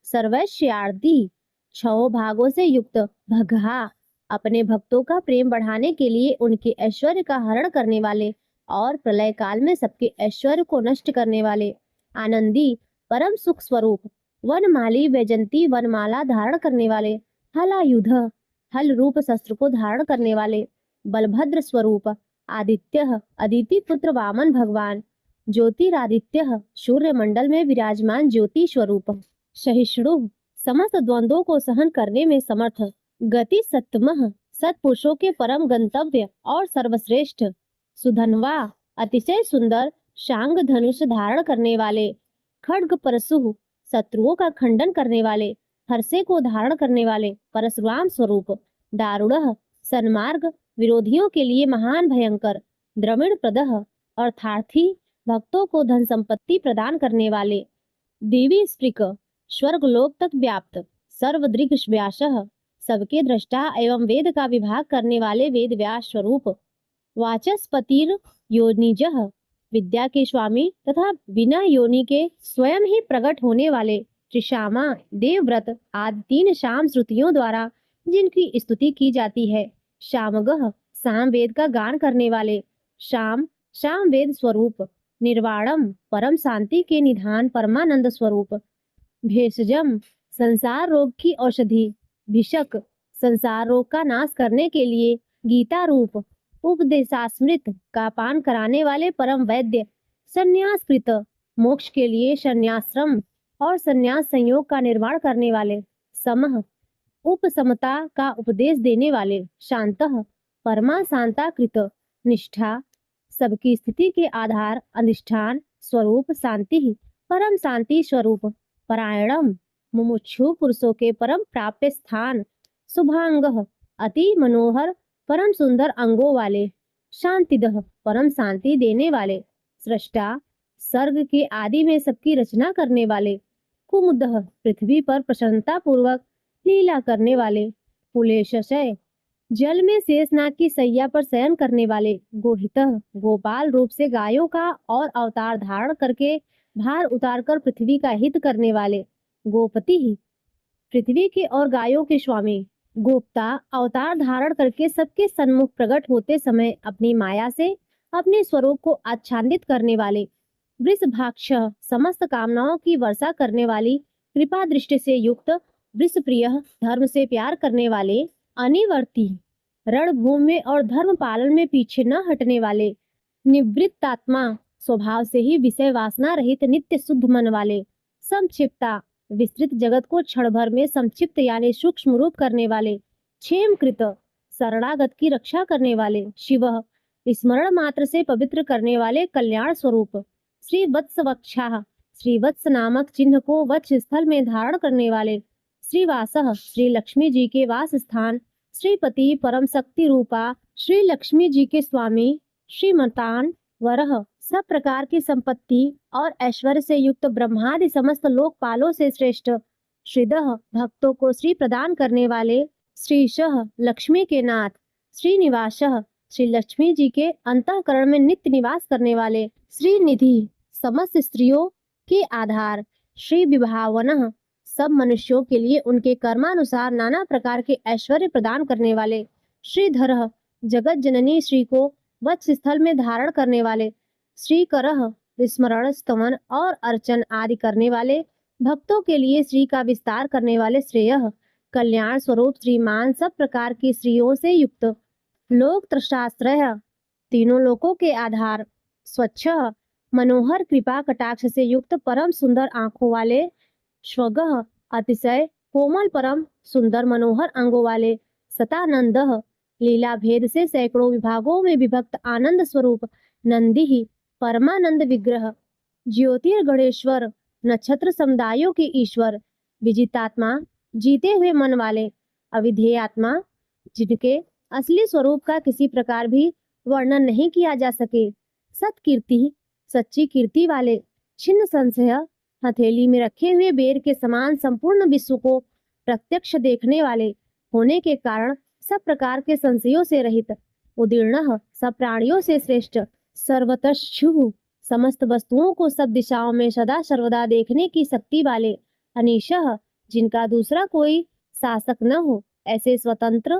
सर्वैश्वर्यादि 6 भागों से युक्त, भगहा, अपने भक्तों का प्रेम बढ़ाने के लिए उनके ऐश्वर्य का हरण करने वाले और प्रलय काल में सबके ऐश्वर्य को नष्ट करने वाले, आनंदी, परम सुख स्वरूप, वनमाली वैजंती वनमाला धारण करने वाले, हलायुध, हल रूप शस्त्र को धारण करने वाले, बलभद्र स्वरूप, आदित्य, अदिति पुत्र वामन भगवान, ज्योतिरादित्य, सूर्य मंडल में विराजमान ज्योति स्वरूप, सहिष्णु, समस्त द्वंद्वों को सहन करने में समर्थ, गति सत्तमः, सत्पुरुषों के परम गंतव्य और सर्वश्रेष्ठ, सुधनवा, अतिशय सुंदर, शांग धनुष धारण करने वाले, खड्ग परशु, शत्रुओं का खंडन करने वाले, हर्षे को धारण करने वाले, परशुराम स्वरूप, दारुणः, सन्मार्ग, विरोधियों के लिए महान भयंकर, द्रविण प्रदः, अर्थार्थी, भक्तों को धन संपत्ति प्रदान करने वाले, देवी स्त्रिक, स्वर्ग लोक तक व्याप्त, सर्वदृक् व्यासः, सबके दृष्टा एवं वेद का विभाग करने वाले वेद व्यास स्वरूप, वाचस्पतिर योनिजः, विद्या के स्वामी तथा बिना योनि के स्वयं ही प्रकट होने वाले, त्रिशामा, देवव्रत आदि 3 शाम श्रुतियों द्वारा जिनकी स्तुति की जाती है, शामगः, साम वेद का गान करने वाले, शाम, शाम वेद स्वरूप, निर्वाणम, परम शांति के निधान परमानंद स्वरूप, भेषजम, संसार रोग की औषधि भिषक, संसार रोग का नाश करने के लिए गीता रूप उपदेशामृत का पान कराने वाले परम वैद्य, संन्यासकृत, मोक्ष के लिए संन्याश्रम और संन्यास संयोग का निर्माण करने वाले, समः, उपसमता का उपदेश देने वाले, शांतः, परमा शांता कृत, निष्ठा, सबकी स्थिति के आधार, अधिष्ठान स्वरूप शांति, परम शांति स्वरूप, परायणम, मुमुक्षु पुरुषों के परम प्राप्य स्थान, शुभांगः, अति मनोहर परम सुंदर अंगों वाले, शांतिदः, परम शांति देने वाले, सृष्टा, सर्ग के आदि में सबकी रचना करने वाले, कुमुदः, पृथ्वी पर प्रसन्नता पूर्वक लीला करने वाले, कुलेशय, जल में शेषनाग की सैया पर शयन करने वाले, गोहितः, गोपाल रूप से गायों का और अवतार धारण करके भार उतारकर पृथ्वी का हित करने वाले, गोपति ही, पृथ्वी के और गायों के स्वामी, गोप्ता, अवतार धारण करके सबके सन्मुख प्रकट होते समय अपनी माया से अपने स्वरूप को आच्छादित करने वाले, वृषभाक्ष, समस्त कामनाओं की वर्षा करने वाली, कृपा दृष्टि से युक्त, वृषप्रिय, धर्म से प्यार करने वाले, अनिवर्ती, रणभूमि में और धर्म पालन में पीछे न हटने वाले, निवृत्तात्मा, स्वभाव से ही विषय वासना रहित नित्य शुद्ध मन वाले, संक्षिप्ता, विस्तृत जगत को क्षण भर में संक्षिप्त यानी सूक्ष्म रूप करने वाले, क्षेमकृत, शरणागत की रक्षा करने वाले, शिव, स्मरण मात्र से पवित्र करने वाले, कल्याण स्वरूप, श्री वत्स वक्षा, श्री वत्स नामक चिन्ह को वक्ष स्थल में धारण करने वाले, श्रीवासः, श्री लक्ष्मी जी के वास स्थान, श्रीपति परम शक्ति रूपा, श्री लक्ष्मी जी के स्वामी, श्रीमतान वरह, सब प्रकार की संपत्ति और ऐश्वर्य से युक्त ब्रह्मादि समस्त लोकपालों से श्रेष्ठ, श्रीदः, भक्तों को श्री प्रदान करने वाले, श्रीशः, लक्ष्मी के नाथ, श्रीनिवासः, श्री लक्ष्मी जी के अंतःकरण में नित्य निवास करने वाले, श्रीनिधि, समस्त स्त्रियों के आधार, श्री विभावनः, सब मनुष्यों के लिए उनके कर्मानुसार नाना प्रकार के ऐश्वर्य प्रदान करने वाले, श्रीधरः, जगत जननी श्री को वत्स स्थल में धारण करने वाले, श्रीकरः, स्मरण स्तमन और अर्चन आदि करने वाले, भक्तों के लिए श्री का विस्तार करने वाले, श्रेयः, कल्याण स्वरूप, श्रीमान, सब प्रकार की स्त्रियों से युक्त, लोक त्रष्टाश्रय, तीनों लोकों के आधार, स्वच्छ, मनोहर, कृपा कटाक्ष से युक्त, परम सुंदर आंखों वाले, स्वगः, अतिशय कोमल परम सुंदर मनोहर अंगों वाले, सतानंदः, लीला भेद से सैकड़ों विभागों में विभक्त आनंद स्वरूप, नंदी ही, परमानंद विग्रह, ज्योतिर्गणेश्वर, नक्षत्र समुदायों के ईश्वर, विजितात्मा, जीते हुए मन वाले, अविधेय आत्मा, जिनके असली स्वरूप का किसी प्रकार भी वर्णन नहीं किया जा सके, सत्कीर्ति, सच्ची कीर्ति वाले, छिन्न संशय, हथेली में रखे हुए बेर के समान संपूर्ण विश्व को प्रत्यक्ष देखने वाले होने के कारण सब प्रकार के संशयों से रहित, उदीर्ण, सब प्राणियों से श्रेष्ठ, सर्वतः शुभ, समस्त वस्तुओं को सब दिशाओं में सदा सर्वदा देखने की शक्ति वाले, अनीशः, जिनका दूसरा कोई शासक न हो, ऐसे स्वतंत्र,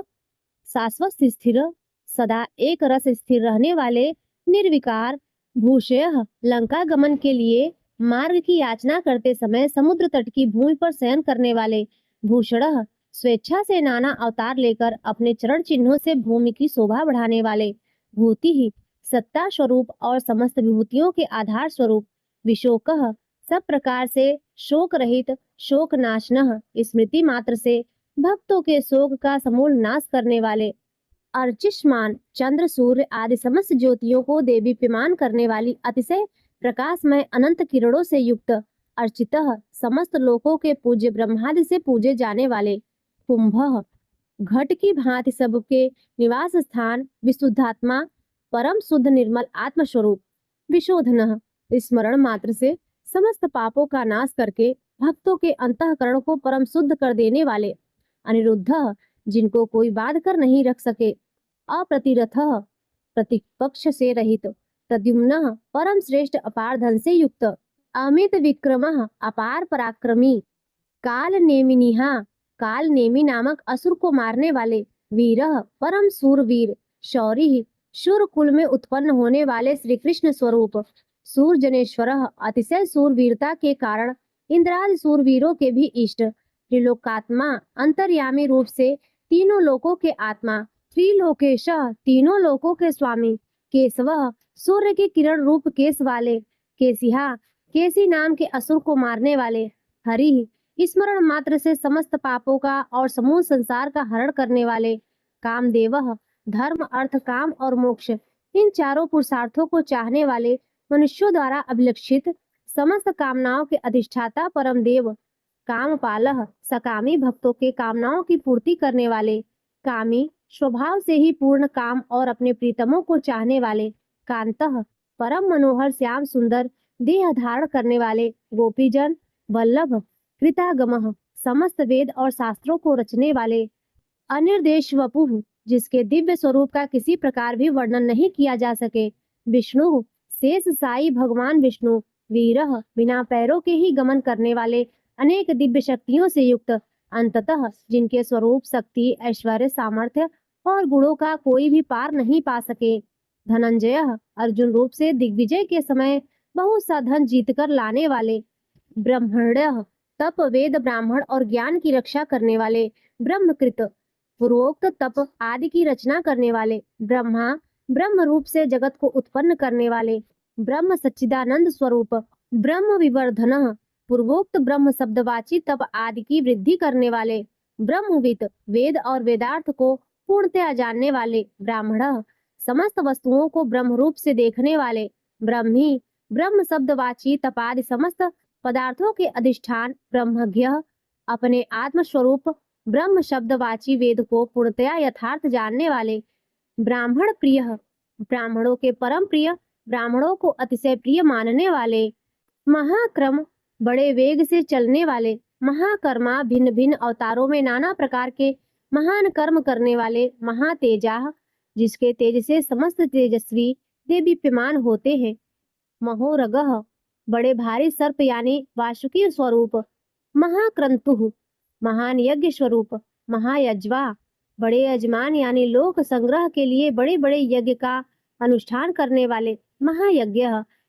शाश्वत स्थिर, सदा एक रस स्थिर रहने वाले, निर्विकार, भूषयः, लंका गमन के लिए मार्ग की याचना करते समय समुद्र तट की भूमि पर शयन करने वाले, भूषणः, स्वेच्छा से नाना अवतार लेकर अपने चरण चिन्हों से भूमि की शोभा बढ़ाने वाले, भूति ही, सत्ता स्वरूप और समस्त विभूतियों के आधार स्वरूप, विशोकः, सब प्रकार से शोक रहित, शोक नाशनः, स्मृति मात्र से भक्तों के शोक का समूल नाश करने वाले, अर्चिष्मान, चंद्र सूर्य आदि समस्त ज्योतियों को देदीप्यमान करने वाली, अतिशय प्रकाशमय अनंत किरणों से युक्त, अर्चितः, समस्त लोकों के पूज्य ब्रह्मादि से पूजे जाने वाले, कुंभः, घट की भांति सबके निवास स्थान, विशुद्धात्मा, परम शुद्ध निर्मल आत्मस्वरूप, विशोधनः, स्मरण मात्र से समस्त पापों का नाश करके भक्तों के अंतःकरण को परम शुद्ध कर देने वाले, अनिरुद्धः, जिनको कोई बांध कर नहीं रख सके, अप्रतिरथः, प्रतिपक्ष से रहित, प्रद्युम्नः, परम श्रेष्ठ अपार धन से युक्त, अमित विक्रमः, अपार पराक्रमी, काल नेमिनिहा, काल नेमी नामक असुर को मारने वाले, वीरः, परम सूरवीर, शौरी, शूर कुल में उत्पन्न होने वाले श्री कृष्ण स्वरूप, सूरजनेश्वरः, अतिशय सूरवीरता के कारण इंद्रादि सूरवीरों के भी इष्ट, त्रिलोकात्मा अंतर्यामी रूप से तीनों लोकों के आत्मा, त्रिलोकेश तीनों लोकों के स्वामी, केशवः सूर्य की किरण रूप केश वाले, केशिहा केसी नाम के असुर को मारने वाले, हरि स्मरण मात्र से समस्त पापों का और समूह संसार का हरण करने वाले, कामदेवः धर्म अर्थ काम और मोक्ष इन चारों पुरुषार्थों को चाहने वाले, मनुष्यों द्वारा अभिलक्षित समस्त कामनाओं के अधिष्ठाता परम देव, कामपालः सकामी भक्तों के कामनाओं की पूर्ति करने वाले, कामी स्वभाव से ही पूर्ण काम और अपने प्रीतमों को चाहने वाले, कांतः परम मनोहर श्याम सुंदर देह धारण करने वाले, गोपीजन वल्लभ कृतागमः समस्त वेद और शास्त्रों को रचने वाले, अनिर्देश वपुः जिसके दिव्य स्वरूप का किसी प्रकार भी वर्णन नहीं किया जा सके, विष्णु शेष साई भगवान विष्णु, वीरः बिना पैरों के ही गमन करने वाले, अनेक दिव्य शक्तियों से युक्त, अंततः जिनके स्वरूप शक्ति ऐश्वर्य सामर्थ्य और गुणों का कोई भी पार नहीं पा सके, धनंजय अर्जुन रूप से दिग्विजय के समय बहुत सा धन जीतकर लाने वाले, ब्रह्मण्य तप वेद ब्राह्मण और ज्ञान की रक्षा करने वाले, ब्रह्मकृत पूर्वोक्त तप आदि की रचना करने वाले, ब्रह्मा ब्रह्म रूप से जगत को उत्पन्न करने वाले, ब्रह्म सच्चिदानंद स्वरूप, ब्रह्म विवर्धन पूर्वोक्त ब्रह्म शब्दवाची तप आदि की वृद्धि करने वाले, ब्रह्मविद वेद और वेदार्थ को पूर्णतया जानने वाले, ब्राह्मण समस्त वस्तुओं को ब्रह्म रूप से देखने वाले, ब्रह्मी ब्रह्म शब्दवाची तपादि समस्त पदार्थों के अधिष्ठान, ब्रह्मज्ञ अपने आत्म स्वरूप ब्रह्म शब्दवाची वेद को पूर्णतया यथार्थ जानने वाले, ब्राह्मण प्रिय ब्राह्मणों के परम प्रिय, ब्राह्मणों को अतिशय प्रिय मानने वाले, महाक्रम बड़े वेग से चलने वाले, महाकर्मा भिन्न भिन्न अवतारों में नाना प्रकार के महान कर्म करने वाले, महातेजा जिसके तेज से समस्त तेजस्वी देदीप्यमान होते हैं, महोरगः बड़े भारी सर्प यानी वासुकी स्वरूप, महाक्रंतुः महान यज्ञ स्वरूप, महायज्वा बड़े यजमान यानी लोक संग्रह के लिए बड़े बड़े यज्ञ का अनुष्ठान करने वाले, महायज्ञ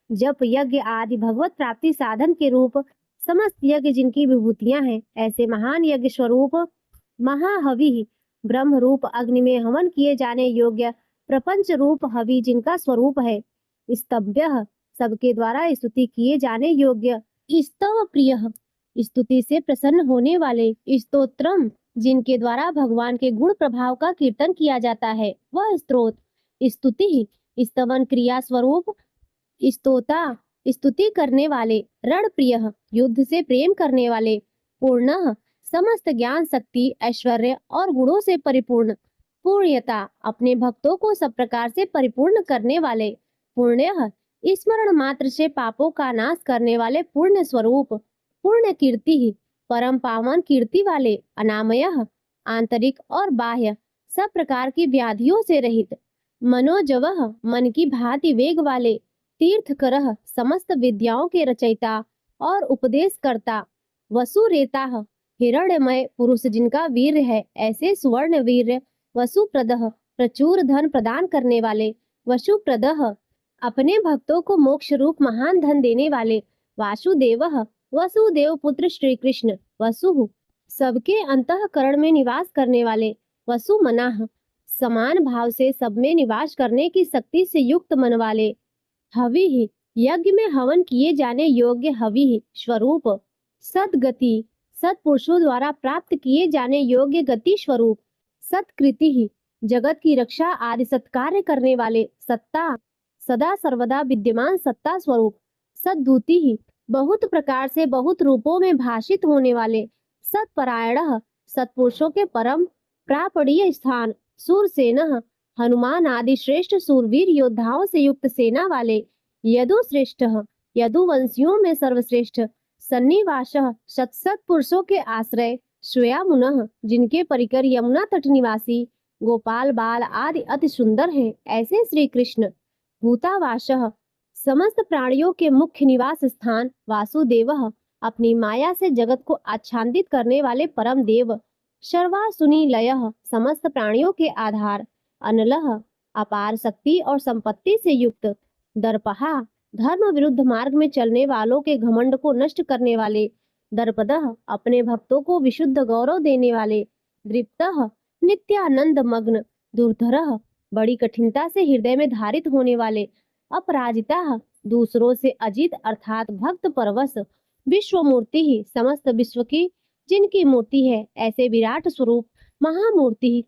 जप यज्ञ आदि भगवत प्राप्ति साधन के रूप समस्त यज्ञ जिनकी विभूतियां हैं, ऐसे महान यज्ञ स्वरूप, महाहवि ब्रह्म रूप अग्नि में हवन किए जाने योग्य, प्रपंच रूप हवि जिनका स्वरूप है, स्तव्य सबके द्वारा स्तुति किए जाने योग्य, स्तव प्रिय स्तुति से प्रसन्न होने वाले, स्तोत्रम जिनके द्वारा भगवान के गुण प्रभाव का कीर्तन किया जाता है, वह स्तोत्र, स्तुति स्तवन क्रिया स्वरूप, स्तोता स्तुति करने वाले, रण प्रिय युद्ध से प्रेम करने वाले, पूर्ण समस्त ज्ञान शक्ति ऐश्वर्य और गुणों से परिपूर्ण, पूर्णयता अपने भक्तों को सब प्रकार से परिपूर्ण करने वाले, पुण्य स्मरण मात्र से पापों का नाश करने वाले पूर्ण स्वरूप, पूर्ण कीर्ति परम पावन कीर्ति वाले, अनामय आंतरिक और बाह्य सब प्रकार की व्याधियों से रहित, मनोजवः मन की भांति वेग वाले, तीर्थकरः समस्त विद्याओं के रचयिता और उपदेश करता, वसुरेता हिरण्यमय पुरुष जिनका वीर है, ऐसे सुवर्ण वीर, वसुप्रदः प्रचुर धन प्रदान करने वाले, वसुप्रदः अपने भक्तों को मोक्ष रूप महान धन देने वाले, वासुदेवः वसुदेव पुत्र श्री कृष्ण, वसु सबके अंतःकरण में निवास करने वाले, वसुमनाः समान भाव से सब में निवास करने की शक्ति से युक्त मन वाले, हवि यज्ञ में हवन किए जाने योग्य हवि स्वरूप, सद्गति सत्पुरुषों द्वारा प्राप्त किए जाने योग्य गति स्वरूप, सत्कृति जगत की रक्षा आदि सत्कार्य करने वाले, सत्ता सदा सर्वदा विद्यमान सत्ता स्वरूप, सद्दूति बहुत प्रकार से बहुत रूपों में भाषित होने वाले, सत्परायण सत्पुरुषों के परम प्रापणीय स्थान, सूरसेनः हनुमान आदि श्रेष्ठ सूरवीर योद्धाओं से युक्त सेना वाले, यदुश्रेष्ठ यदुवंशियों में सर्वश्रेष्ठ, सन्निवासः सत्सत पुरुषों के आश्रय, श्वेयामुनः जिनके परिकर यमुना तट निवासी, गोपाल बाल आदि अति सुंदर हैं, ऐसे श्री कृष्ण, भूतावासः समस्त प्राणियों के मुख्य निवास स्थान, वासुदेवः अपनी माया से जगत को आच्छादित करने वाले परम देव, सर्वासुनी लयः समस्त प्राणियों के आधार, अनलः अपार शक्ति और संपत्ति से युक्त, दर्पहा धर्म विरुद्ध मार्ग में चलने वालों के घमंड को नष्ट करने वाले, दर्पदः अपने भक्तों को विशुद्ध गौरव देने वाले, दृप्तः नित्यानंद मग्न, दुर्धरः बड़ी कठिनता से हृदय में धारित होने वाले, अपराजिता दूसरों से अजित अर्थात भक्त परवश, विश्व मूर्ति ही समस्त विश्व की जिनकी मूर्ति है, ऐसे विराट स्वरूप महामूर्ति,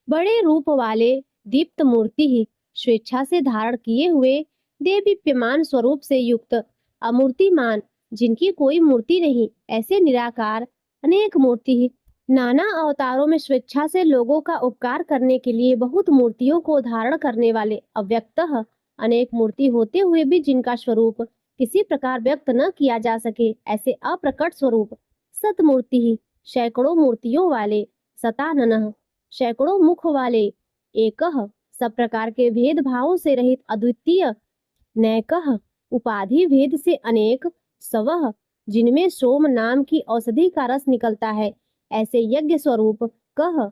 बड़े रूप वाले दीप्त मूर्ति ही, स्वेच्छा से धारण किए हुए देदीप्यमान स्वरूप से युक्त, अमूर्तिमान जिनकी कोई मूर्ति नहीं, ऐसे निराकार अनेक मूर्ति ही, नाना अवतारों में स्वेच्छा से लोगों का उपकार करने के लिए बहुत मूर्तियों को धारण करने वाले, अव्यक्तः अनेक मूर्ति होते हुए भी जिनका स्वरूप किसी प्रकार व्यक्त न किया जा सके, ऐसे अप्रकट स्वरूप सतमूर्ति ही, सैकड़ों मूर्तियों वाले, सताननः सैकड़ों मुख वाले, एकः सब प्रकार के भेद भावों से रहित अद्वितीय, नैकः उपाधि भेद से अनेक, सवः जिनमें सोम नाम की औषधि का रस निकलता है, ऐसे यज्ञ स्वरूप, कह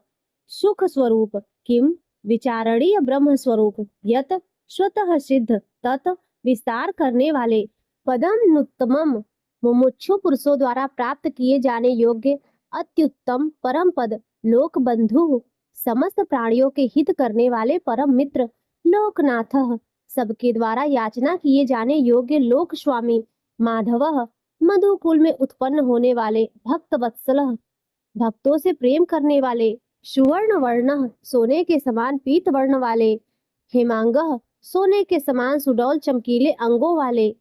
सुख स्वरूप, किम विचारणीय ब्रह्म स्वरूप, यत स्वतः सिद्ध तत् विस्तार करने वाले, पदम नुत्तमम मुमुक्षु पुरुषों द्वारा प्राप्त किए जाने योग्य अत्युत्तम परम पद, लोक बंधु समस्त प्राणियों के हित करने वाले परम मित्र, लोकनाथः सबके द्वारा याचना किए जाने योग्य लोक स्वामी, माधवः मधुकुल में उत्पन्न होने वाले, भक्त वत्सलः भक्तों से प्रेम करने वाले, सुवर्ण वर्णः सोने के समान पीत वर्ण वाले, हेमांगः सोने के समान सुडौल चमकीले अंगों वाले,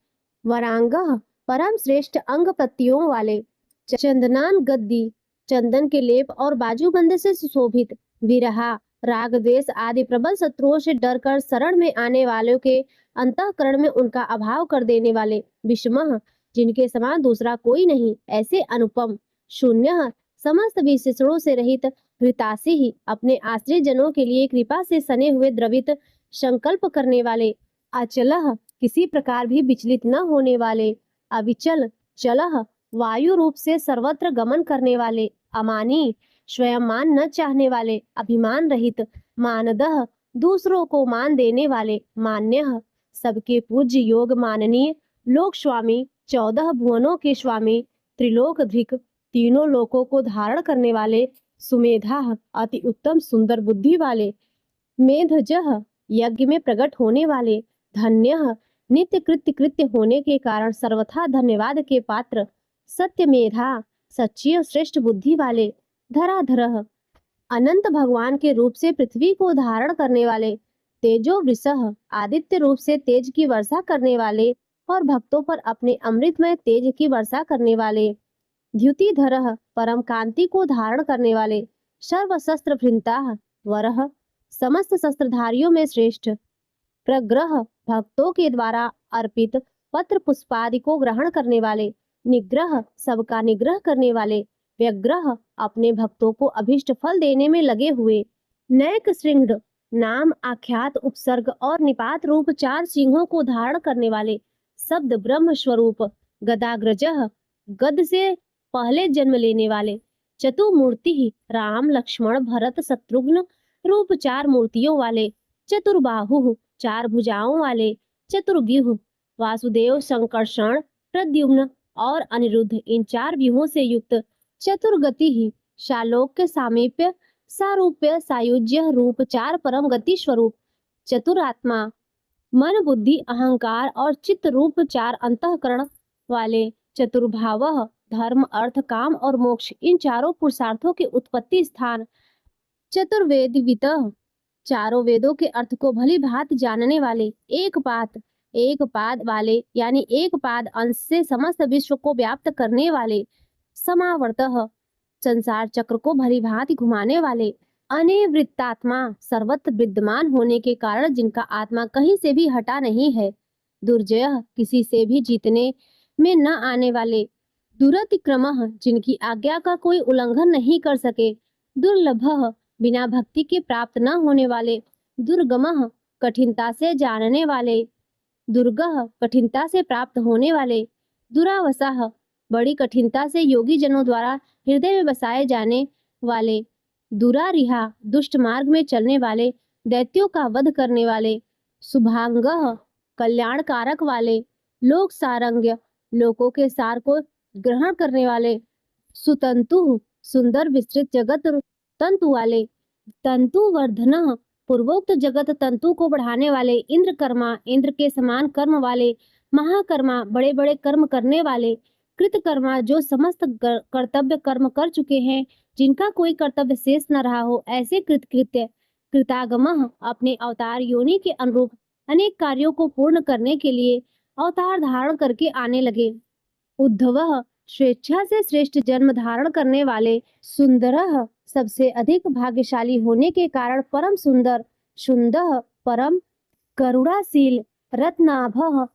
वरांगः परम श्रेष्ठ अंग प्रत्ययों वाले, चंदनान गद्दी चंदन के लेप और बाजूबंद से सुशोभित, विरहा राग द्वेष आदि प्रबल शत्रुओं से डरकर शरण में आने वालों के अंतःकरण में उनका अभाव कर देने वाले, विषमः जिनके समान दूसरा कोई नहीं, ऐसे अनुपम, शून्य समस्त विशेषणों से रहित, हृतासी ही अपने आश्रित जनों के लिए कृपा से सने हुए द्रवित संकल्प करने वाले, अचलः किसी प्रकार भी विचलित न होने वाले, अविचल चलः वायु रूप से सर्वत्र गमन करने वाले, अमानी स्वयं मान न चाहने वाले, अभिमान रहित, मानदः दूसरों को मान देने वाले, मान्यः सबके पूज्य योग माननीय, लोक स्वामी 14 भुवनों के स्वामी, त्रिलोक धृक तीनों लोकों को धारण करने वाले, सुमेधा अति उत्तम सुंदर बुद्धि वाले, मेधजः यज्ञ में प्रकट होने वाले, धन्यः नित्य कृत्य कृत्य होने के कारण सर्वथा धन्यवाद के पात्र, सत्यमेधा सच्ची और श्रेष्ठ बुद्धि वाले, धराधरः अनंत भगवान के रूप से पृथ्वी को धारण करने वाले, तेजो वृषः आदित्य रूप से तेज की वर्षा करने वाले और भक्तों पर अपने अमृतमय तेज की वर्षा करने वाले, द्युतिधरः परम कांति को धारण करने वाले, सर्व शस्त्र भृंताः वरः समस्त शस्त्रधारियों में श्रेष्ठ, प्रग्रह भक्तों के द्वारा अर्पित पत्र पुष्पादि को ग्रहण करने वाले, निग्रह सबका निग्रह करने वाले, व्यग्रह अपने भक्तों को अभिष्ट फल देने में लगे हुए, नैक श्रृंग नाम आख्यात उपसर्ग और निपात रूप 4 सिंहों को धारण करने वाले, शब्द ब्रह्म स्वरूप, गदाग्रजः गद से पहले जन्म लेने वाले, चतुर्मूर्ति राम लक्ष्मण भरत शत्रुघ्न रूप 4 मूर्तियों वाले, चतुर्बाहु 4 भुजाओं वाले, चतुर्व्यूह वासुदेव संकर्षण प्रद्युम्न और अनिरुद्ध इन 4 व्यूहों से युक्त, चतुर्गति ही शालोक्य सामीप्य सारूप्य सायुज्य रूप 4 परम गति स्वरूप, चतुरात्मा मन बुद्धि अहंकार और चित्त रूप 4 अंतःकरण वाले, चतुर्भावः धर्म अर्थ काम और मोक्ष इन चारों पुरुषार्थों के उत्पत्ति स्थान, चतुर्वेदिवितः चारों वेदों के अर्थ को भली भांति जानने वाले, एक पाद वाले यानी एक पाद अंश से समस्त विश्व को व्याप्त करने वाले, समावर्तः संसार चक्र को भली भांति घुमाने वाले, अनिवृत्तात्मा सर्वत्र विद्यमान होने के कारण जिनका आत्मा कहीं से भी हटा नहीं है, दुर्जय किसी से भी जीतने में न आने वाले, दुरतिक्रमः जिनकी आज्ञा का कोई उल्लंघन नहीं कर सके, दुर्लभः बिना भक्ति के प्राप्त न होने वाले, दुर्गमः कठिनता से जानने वाले, दुर्गह कठिनता से प्राप्त होने वाले, दुरावसाह बड़ी कठिनता से योगी जनों द्वारा हृदय में बसाए जाने वाले, दुरारिहा दुष्ट मार्ग में चलने वाले, दैत्यों का वध करने वाले, शुभांगः कल्याणकारक वाले, लोक सारंग्य लोकों के सार को ग्रहण करने वाले, सुतंतु सुंदर विस्तृत जगत तंतु वाले, तंतुवर्धन पूर्वोक्त जगत तंतु को बढ़ाने वाले, इंद्रकर्मा इंद्र के समान कर्म वाले, महाकर्मा बड़े बड़े कर्म करने वाले, कृतकर्मा जो समस्त कर्तव्य कर्म कर चुके हैं, जिनका कोई कर्तव्य शेष न रहा हो, ऐसे कृतकृत्य, कृतागमः अपने अवतार योनि के अनुरूप अनेक कार्यों को पूर्ण करने के लिए अवतार धारण करके आने लगे। उद्धवः स्वेच्छा से श्रेष्ठ जन्म धारण करने वाले, सुंदरः सबसे अधिक भाग्यशाली होने के कारण परम सुंदर, शुंदः परम करुणाशील, रत्नाभः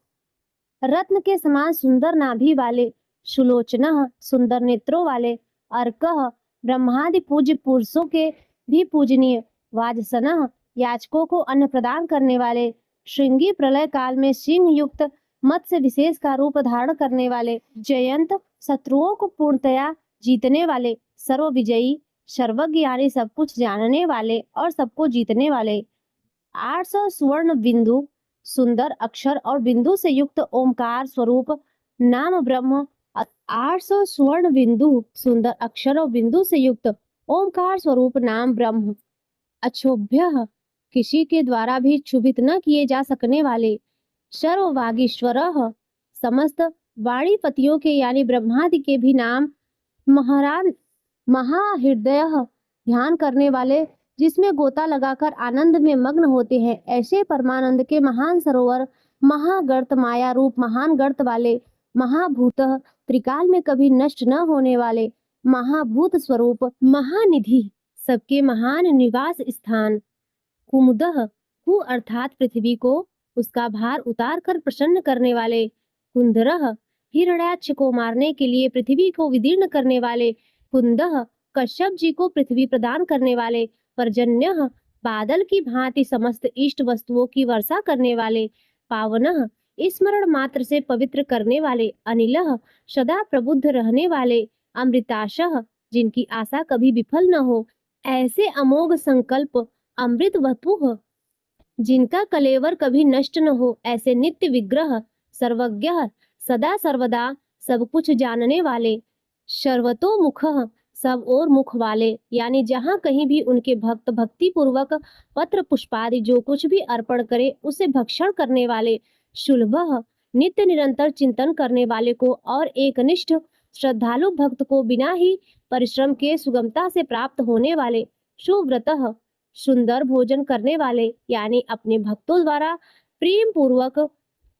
रत्न के समान सुंदर नाभि वाले, सुलोचनः सुंदर नेत्रों वाले, अर्कः ब्रह्मादि पूज्य पुरुषों के भी पूजनीय, वाजसनः याचकों को अन्न प्रदान करने वाले, श्रृंगी प्रलय काल में सिंह युक्त मत्स्य विशेष का रूप धारण करने वाले, जयंत शत्रुओं को पूर्णतया जीतने वाले, सर्व विजयी, सर्वज्ञ यानी सब कुछ जानने वाले और सबको जीतने वाले, 800 स्वर्ण बिंदु सुंदर अक्षर और बिंदु से युक्त ओमकार स्वरूप नाम ब्रह्म, 800 स्वर्ण बिंदु सुंदर अक्षर और बिंदु से युक्त ओमकार स्वरूप नाम ब्रह्म, अक्षोभ्य किसी के द्वारा भी क्षुभित न किए जा सकने वाले, सर्ववागीश्वर समस्त वाणीपतियों के यानी ब्रह्मादि के भी नाम, महारान महाहृदय ध्यान करने वाले, जिसमें गोता लगाकर आनंद में मग्न होते हैं, ऐसे परमानंद के महान सरोवर, महागर्त माया रूप महान गर्त वाले, महाभूत त्रिकाल में कभी नष्ट न होने वाले, महाभूत स्वरूप, महानिधि सबके महान निवास स्थान, कुमुदः कु अर्थात पृथ्वी को उसका भार उतार कर प्रसन्न करने वाले, कुंदरः हिरण्याक्ष को मारने के लिए पृथ्वी को विदीर्ण करने वाले, कुंदः कश्यप जी को पृथ्वी प्रदान करने वाले, पर्जन्यः बादल की भांति समस्त इष्ट वस्तुओं की वर्षा करने वाले, पावनः स्मरण मात्र से पवित्र करने वाले, अनिलः सदा प्रबुद्ध रहने वाले, अमृताशः जिनकी आशा कभी विफल न हो, ऐसे अमोघ संकल्प, अमृत वपुः जिनका कलेवर कभी नष्ट न हो, ऐसे नित्य विग्रह, सर्वज्ञ सदा सर्वदा सब कुछ जानने वाले, सर्वतोमुखः सब और मुख वाले, यानी जहाँ कहीं भी उनके भक्त भक्ति पूर्वक पत्र पुष्पादि जो कुछ भी अर्पण करे उसे भक्षण करने वाले, शुलभः नित्य निरंतर चिंतन करने वाले को और एकनिष्ठ श्रद्धालु भक्त को बिना ही परिश्रम के सुगमता से प्राप्त होने वाले, सुव्रतः सुंदर भोजन करने वाले, यानी अपने भक्तों द्वारा प्रेम पूर्वक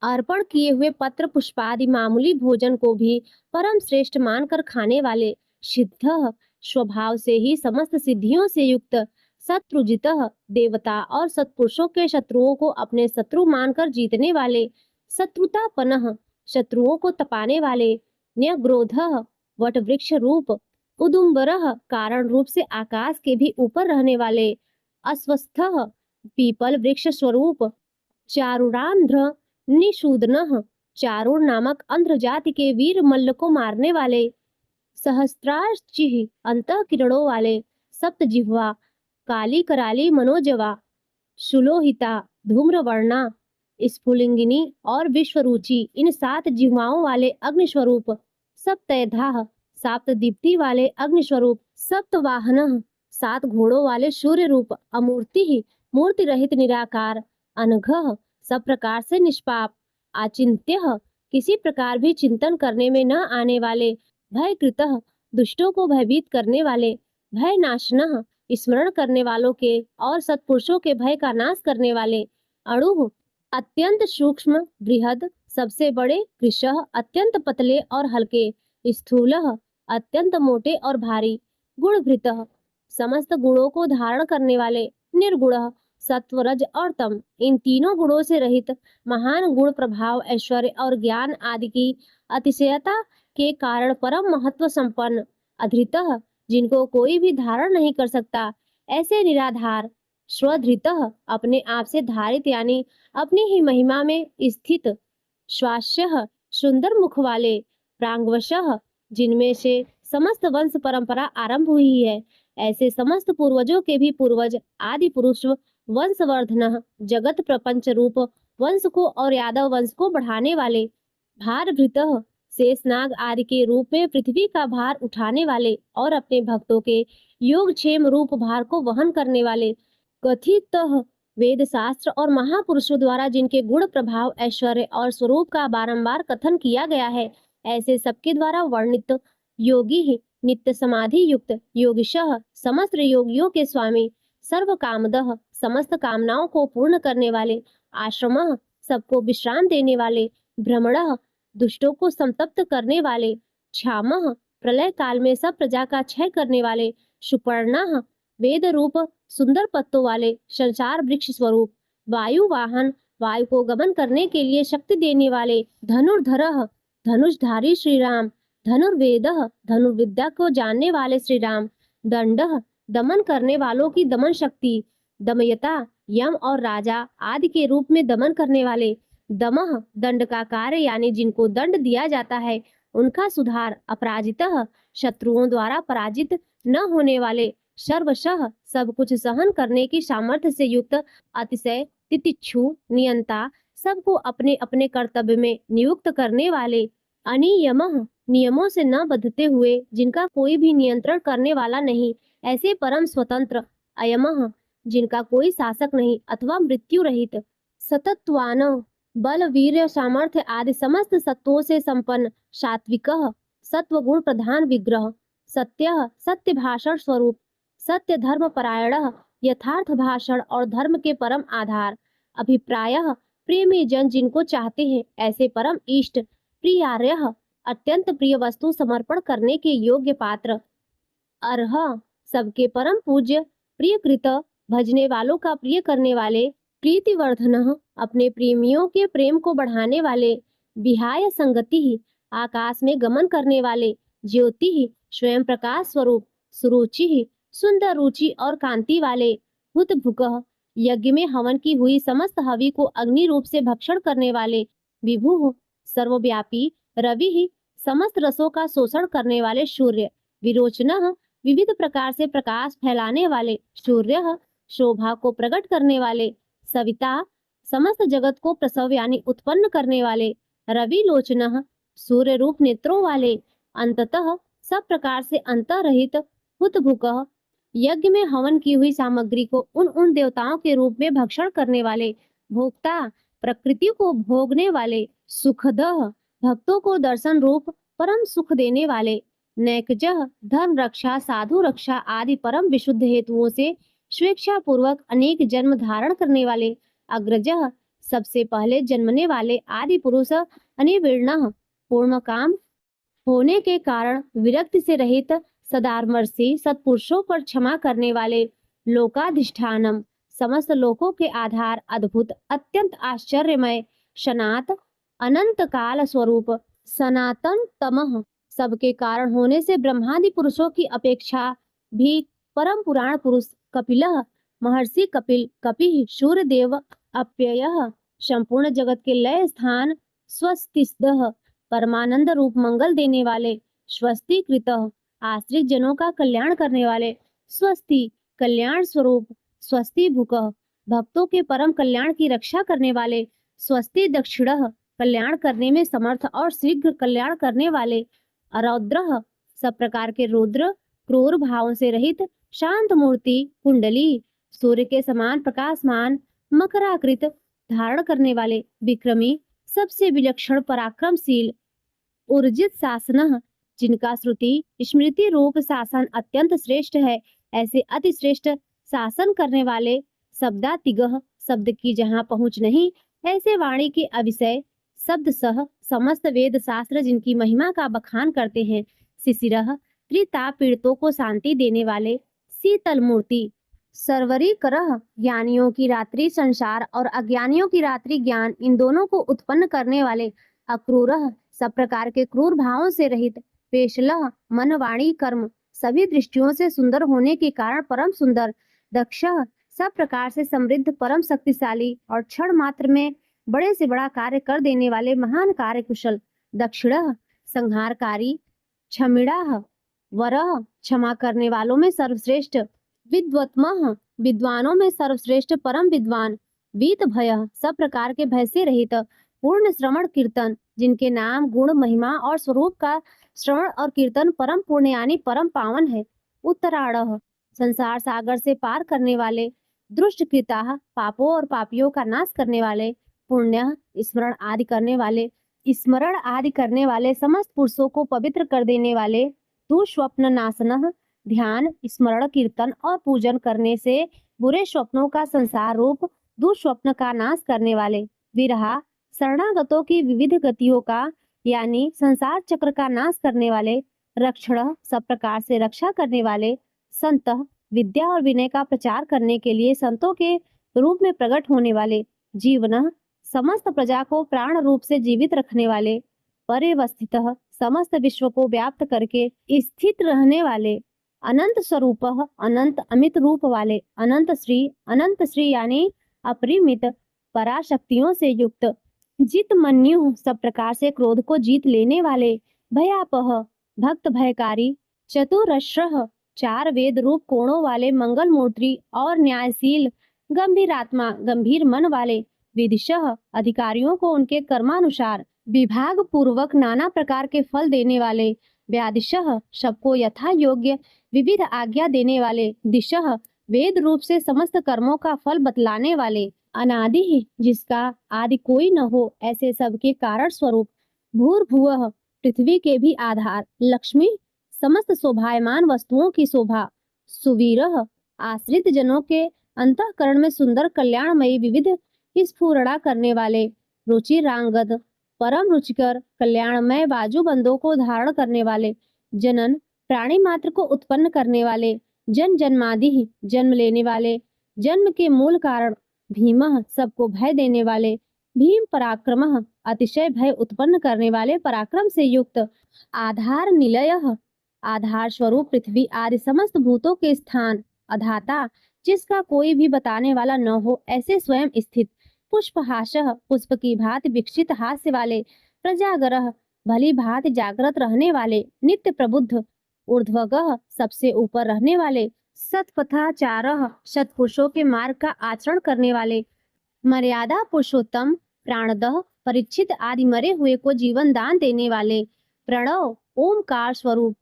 अर्पण किए हुए पत्र पुष्पादि मामूली भोजन को भी परम श्रेष्ठ मानकर खाने वाले, सिद्ध स्वभाव से ही समस्त सिद्धियों से युक्त, शत्रुजितः देवता और सत्पुरुषों के शत्रुओं को अपने शत्रु मानकर जीतने वाले, शत्रुतापनः शत्रुओं को तपाने वाले, न्यग्रोधः वट वृक्ष रूप, उदुम्बरः कारण रूप से आकाश के भी ऊपर रहने वाले, अस्वस्थः पीपल वृक्ष स्वरूप, चारुरांध्र निषूदनः चारुर नामक अंध्र जाति के वीर मल्ल को मारने वाले, सहस्त्रार्चिः अंतः किरणों वाले, सप्तजिह्वा काली कराली मनोजवा, सुलोहिता धूम्रवर्णा स्फुलिंगिनी और विश्वरुचि इन 7 जिह्वाओं वाले अग्निस्वरूप, सप्तधाः 7 दीप्ति वाले अग्निस्वरूप, सप्तवाहनः 7 घोड़ों वाले सूर्य रूप, अमूर्ति मूर्ति रहित निराकार, अनघः सब प्रकार से निष्पाप, आचिंत्य किसी प्रकार भी चिंतन करने में न आने वाले, भयकृतः दुष्टों को भयभीत करने वाले, भय नाशनः स्मरण करने वालों के और सत्पुरुषों के भय का नाश करने वाले, अणुः अत्यंत सूक्ष्म बृहद सबसे बड़े, कृशः अत्यंत पतले और हल्के, स्थूलः अत्यंत मोटे और भारी, गुणभृतः समस्त गुणों को धारण करने वाले, निर्गुणः सत्व रज और तम इन तीनों गुणों से रहित, महान गुण प्रभाव ऐश्वर्य और ज्ञान आदि की अतिशयता के कारण परम महत्व संपन्न, अधृतः जिनको कोई भी धारण नहीं कर सकता, ऐसे निराधार, स्वधृतः अपने आप से धारित यानी अपनी ही महिमा में स्थित, श्वास्यः सुंदर मुख वाले, प्रांगवशः जिनमें से समस्त वंश परंपरा आरंभ हुई है, ऐसे समस्त पूर्वजों के भी पूर्वज आदि पुरुष, वंशवर्धनः जगत प्रपंच रूप वंश को और यादव वंश को बढ़ाने वाले, भारभृतः शेषनाग आदि के रूप में पृथ्वी का भार उठाने वाले और अपने भक्तों के योगक्षेम रूप भार को वहन करने वाले, कथित वेद शास्त्र और महापुरुषों द्वारा जिनके गुण प्रभाव ऐश्वर्य और स्वरूप का बारंबार कथन किया गया है, ऐसे सबके द्वारा वर्णित योगी ही नित्य समाधि युक्त योगिशः समस्त योगियों के स्वामी, सर्व कामदः समस्त कामनाओं को पूर्ण करने वाले, आश्रमः सबको विश्राम देने वाले, भ्रमणः दुष्टों को संतप्त करने वाले, क्षामः प्रलय काल में सब प्रजा का क्षय करने वाले, सुपर्णः वेद रूप सुंदर पत्तों वाले संसार वृक्ष स्वरूप, वायु वाहन वायु को गमन करने के लिए शक्ति देने वाले, धनुर्धरः धनुषधारी श्री राम, धनुर्वेदः धनुर्विद्या को जानने वाले श्री राम, दंडः दमन करने वालों की दमन शक्ति, दमयता यम और राजा आदि के रूप में दमन करने वाले, दमः दंड का कार्य यानी जिनको दंड दिया जाता है उनका सुधार, अपराजितः शत्रुओं द्वारा पराजित न होने वाले, सर्वशः सब कुछ सहन करने की सामर्थ्य से युक्त, अतिशय तितिक्षु नियंता सबको अपने अपने कर्तव्य में नियुक्त करने वाले, अनियमः नियमों से न बंधते हुए जिनका कोई भी नियंत्रण करने वाला नहीं, ऐसे परम स्वतंत्र, अयमः जिनका कोई शासक नहीं अथवा मृत्यु रहित, सतत्वान बल वीर्य सामर्थ्य आदि समस्त सत्वों से संपन्न, सात्विकः सत्व गुण प्रधान विग्रह, सत्यः सत्य भाषण स्वरूप, सत्य धर्म परायणः यथार्थ भाषण और धर्म के परम आधार, अभिप्रायः प्रेमी जन जिनको चाहते हैं ऐसे परम इष्ट, प्रियार्यः अत्यंत प्रिय वस्तु समर्पण करने के योग्य पात्र, अर्ह सबके परम पूज्य, प्रियकृत भजने वालों का प्रिय करने वाले, प्रीतिवर्धनः अपने प्रेमियों के प्रेम को बढ़ाने वाले, विहाय संगति ही आकाश में गमन करने वाले, ज्योति ही स्वयं प्रकाश स्वरूप, सुरुचि ही सुंदर रुचि और कांति वाले, हुतभुकः यज्ञ में हवन की हुई समस्त हवि को अग्नि रूप से भक्षण करने वाले, विभुः सर्वव्यापी, रवि ही समस्त रसों का शोषण करने वाले सूर्य, विरोचनः विविध प्रकार से प्रकाश फैलाने वाले, सूर्यः शोभा को प्रकट करने वाले, सविता समस्त जगत को प्रसव यानी उत्पन्न करने वाले, रवि लोचनः सूर्य रूप नेत्रों वाले, अंततः सब प्रकार से अंतरहित, हुतभुकः यज्ञ में हवन की हुई सामग्री को उन देवताओं के रूप में भक्षण करने वाले, भोक्ता प्रकृति को भोगने वाले, सुखदः भक्तों को दर्शन रूप परम सुख देने वाले, नैकजः धर्म रक्षा साधु रक्षा आदि परम विशुद्ध हेतुओं से स्वेच्छा पूर्वक अनेक जन्म धारण करने वाले, अग्रजः सबसे पहले जन्मने वाले आदि पुरुष, अनिवीर्णः पूर्ण काम होने के कारण विरक्ति से रहित, सदामर्षि सत्पुरुषों पर क्षमा करने वाले, लोकाधिष्ठानम समस्त लोकों के आधार, अद्भुत अत्यंत आश्चर्यमय, सनात अनंत काल स्वरूप, सनातन तमः सबके कारण होने से ब्रह्मादि पुरुषों की अपेक्षा भी परम पुराण पुरुष, कपिलः महर्षि कपिल, कपिः सूर्यदेव, अप्ययः संपूर्ण जगत के लय स्थान, स्वस्तिस्दः परमानंद रूप मंगल देने वाले, स्वस्तिकृतः आश्रित जनों का कल्याण करने वाले, स्वस्ति कल्याण स्वरूप, स्वस्ति भुकः भक्तों के परम कल्याण की रक्षा करने वाले, स्वस्ति दक्षिणः कल्याण करने में समर्थ और शीघ्र कल्याण करने वाले, अरौद्रः सब प्रकार के रुद्र, क्रूर भावों से रहित, शांत मूर्ति, कुंडली सूर्य के समान प्रकाशमान, मकराकृत धारण करने वाले, विक्रमी सबसे विलक्षण पराक्रमशील, ऊर्जित शासनः जिनका श्रुति स्मृति रूप शासन अत्यंत श्रेष्ठ है, ऐसे अति श्रेष्ठ शासन करने वाले, शब्दातिगः शब्द की जहाँ पहुँच नहीं, ऐसे वाणी के अविषय, शब्द सह समस्त वेद शास्त्र जिनकी महिमा का बखान करते हैं, शिशिरः त्रिताप पीड़ितों को शांति देने वाले, शीतल मूर्ति, सर्वरी करह ज्ञानियों की रात्रि संसार और अज्ञानियों की रात्रि ज्ञान, इन दोनों को उत्पन्न करने वाले, अक्रूरः सब प्रकार के क्रूर भावों से रहित, पेशलः मन वाणी कर्म सभी दृष्टियों से सुंदर होने के कारण परम सुंदर, दक्षः सब प्रकार से समृद्ध परम शक्तिशाली और क्षण मात्र में बड़े से बड़ा कार्य कर देने वाले महान कार्य कुशल, दक्षिणः संहारकारी, क्षमिणाः वरः क्षमा करने वालों में सर्वश्रेष्ठ, विद्वत्मः विद्वानों में सर्वश्रेष्ठ परम विद्वान, वीत भयः सब प्रकार के भय से रहित, पूर्ण श्रवण कीर्तन, जिनके नाम, गुण, महिमा और स्वरूप का श्रवण और कीर्तन परम पुण्य यानी परम पावन है। उत्तराढ़, संसार सागर से पार करने वाले, दुष्टकृताः, पापों और पापियों का नाश करने वाले, पुण्य स्मरण आदि करने वाले, समस्त पुरुषों को पवित्र कर देने वाले, दुःस्वप्न नाशनः, ध्यान, स्मरण, कीर्तन और पूजन करने से बुरे स्वप्नों का संसार रूप दुःस्वप्न का नाश करने वाले, विरहा, शरणागतों की विविध गतियों का यानी संसार चक्र का नाश करने वाले, रक्षण, सब प्रकार से रक्षा करने वाले, संत, विद्या और विनय का प्रचार करने के लिए संतों के रूप में प्रकट होने वाले, जीवन, समस्त प्रजा को प्राण रूप से जीवित रखने वाले, परिवस्थितः, समस्त विश्व को व्याप्त करके स्थित रहने वाले, अनंत स्वरूप, अनंत अमित रूप वाले, अनंत श्री यानी अपरिमित पराशक्तियों से युक्त, जित मन्यु, सब प्रकार से क्रोध को जीत लेने वाले, भयापह, भक्त भयकारी, चतुरश्रः, चार वेद रूप कोणों वाले, मंगल मूर्ति और न्यायशील, गंभीर आत्मा, गंभीर मन वाले, विदिशः, अधिकारियों को उनके कर्मानुसार विभाग पूर्वक नाना प्रकार के फल देने वाले, व्यादिशः, सबको यथा योग्य विविध आज्ञा देने वाले, दिशः, वेद रूप से समस्त कर्मों का फल बतलाने वाले, अनादि ही, जिसका आदि कोई न हो, ऐसे सबके कारण स्वरूप, भूर्भुवः, पृथ्वी के भी आधार, लक्ष्मी, समस्त शोभायमान वस्तुओं की शोभा, सुवीरः, आश्रित जनों के अंतःकरण में सुंदर कल्याणमयी विविध स्फुरणा करने वाले, रुचिरांगद, परम रुचिकर कल्याणमय बाजूबंदों को धारण करने वाले, जनन, प्राणी मात्र को उत्पन्न करने वाले, जन जन्मादि, जन्म लेने वाले, जन्म के मूल कारण, भीमः, सबको भय देने वाले, भीम पराक्रमः, अतिशय भय उत्पन्न करने वाले पराक्रम से युक्त, आधार निलयः, आधार स्वरूप पृथ्वी आदि समस्त भूतों के स्थान, अधाता, जिसका कोई भी बताने वाला न हो, ऐसे स्वयं स्थित, पुष्पहासः, पुष्प की भांति विकसित हास्य वाले, प्रजागरः, भली भांति जागृत रहने वाले, नित्य प्रबुद्ध, ऊर्ध्वगः, सबसे ऊपर रहने वाले, सत्पथाचारः, सत्पुरुषों के मार्ग का आचरण करने वाले, मर्यादा पुरुषोत्तम, प्राणदः, परीक्षित आदि मरे हुए को जीवन दान देने वाले, प्रणव, ओमकार स्वरूप,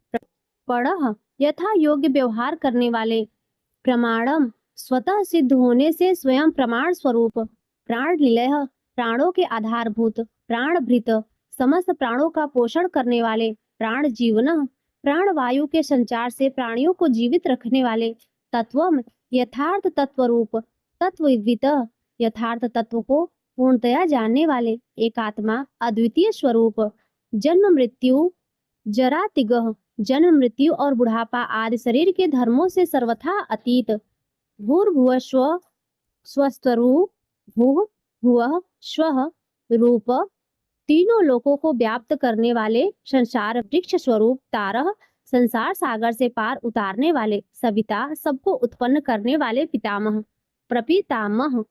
पढ़, यथा योग्य व्यवहार करने वाले, प्रमाणम, स्वतः सिद्ध होने से स्वयं प्रमाण स्वरूप, प्राण निलय, प्राणों के आधारभूत, प्राणभृत, समस्त प्राणों का पोषण करने वाले, प्राण जीवन, प्राण वायु के संचार से प्राणियों को जीवित रखने वाले, तत्वम, यथार्थ तत्व रूप, तत्वविद, यथार्थ तत्व को पूर्णतया जानने वाले, एकात्मा, अद्वितीय स्वरूप, जन्म मृत्यु, जरा तिगह, जन्म मृत्यु और बुढ़ापा आदि शरीर के धर्मों से सर्वथा अतीत, भूर्भुवस्व, स्वस्तरूप, भूः भुवः स्वः रूप, तीनों लोकों को व्याप्त करने वाले, संसार वृक्ष स्वरूप, तारः, संसार सागर से पार उतारने वाले, सविता, सबको उत्पन्न करने वाले, पितामह, प्रपितामह,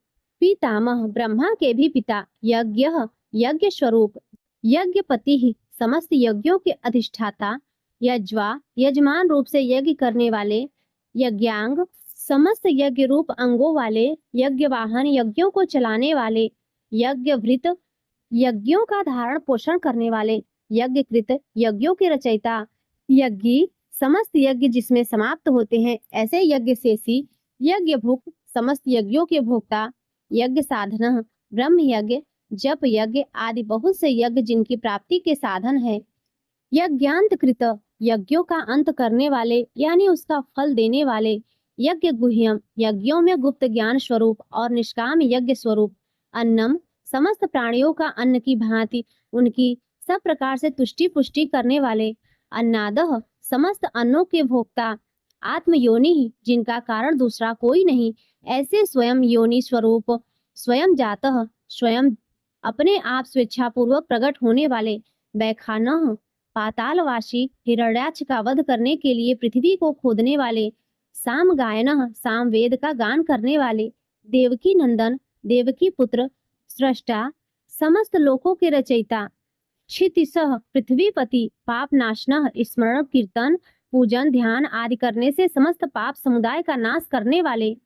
पितामह, ब्रह्मा के भी पिता, यज्ञः, यज्ञ स्वरूप, यज्ञपति, समस्त यज्ञों के अधिष्ठाता, यज्वा, यजमान रूप से यज्ञ करने वाले, यज्ञांग, समस्त यज्ञ रूप अंगों वाले, यज्ञ वाहन, यज्ञों को चलाने वाले, यज्ञभृत, यज्ञों का धारण पोषण करने वाले, यज्ञकृत, यज्ञों के रचयिता, यज्ञी, समस्त यज्ञ जिसमें समाप्त होते हैं, ऐसे यज्ञ शेषी, यज्ञ भुक, समस्त यज्ञों के भोक्ता, यज्ञ साधन, ब्रह्म यज्ञ, जप यज्ञ आदि बहुत से यज्ञ जिनकी प्राप्ति के साधन है, यज्ञांतकृत, यज्ञों का अंत करने वाले यानी उसका फल देने वाले, यज्ञ गुह्यम, यज्ञों में गुप्त ज्ञान स्वरूप और निष्काम यज्ञ स्वरूप, अन्नम, समस्त प्राणियों का अन्न की भांति उनकी सब प्रकार से तुष्टि पुष्टि करने वाले, अन्नादः, समस्त अन्नों के भोक्ता, आत्म योनि, जिनका कारण दूसरा कोई नहीं, ऐसे स्वयं योनि स्वरूप, स्वयं जातः, स्वयं अपने आप स्वेच्छापूर्वक प्रकट होने वाले, बैखानः, पातालवासी, हिरण्याक्ष का वध करने के लिए पृथ्वी को खोदने वाले, साम गायनः, साम वेद का गान करने वाले, देवकी नंदन, देवकी पुत्र, सृष्टा, समस्त लोकों के रचयिता, क्षितिसः, पृथ्वीपति, पाप नाशनः, स्मरण कीर्तन पूजन ध्यान आदि करने से समस्त पाप समुदाय का नाश करने वाले,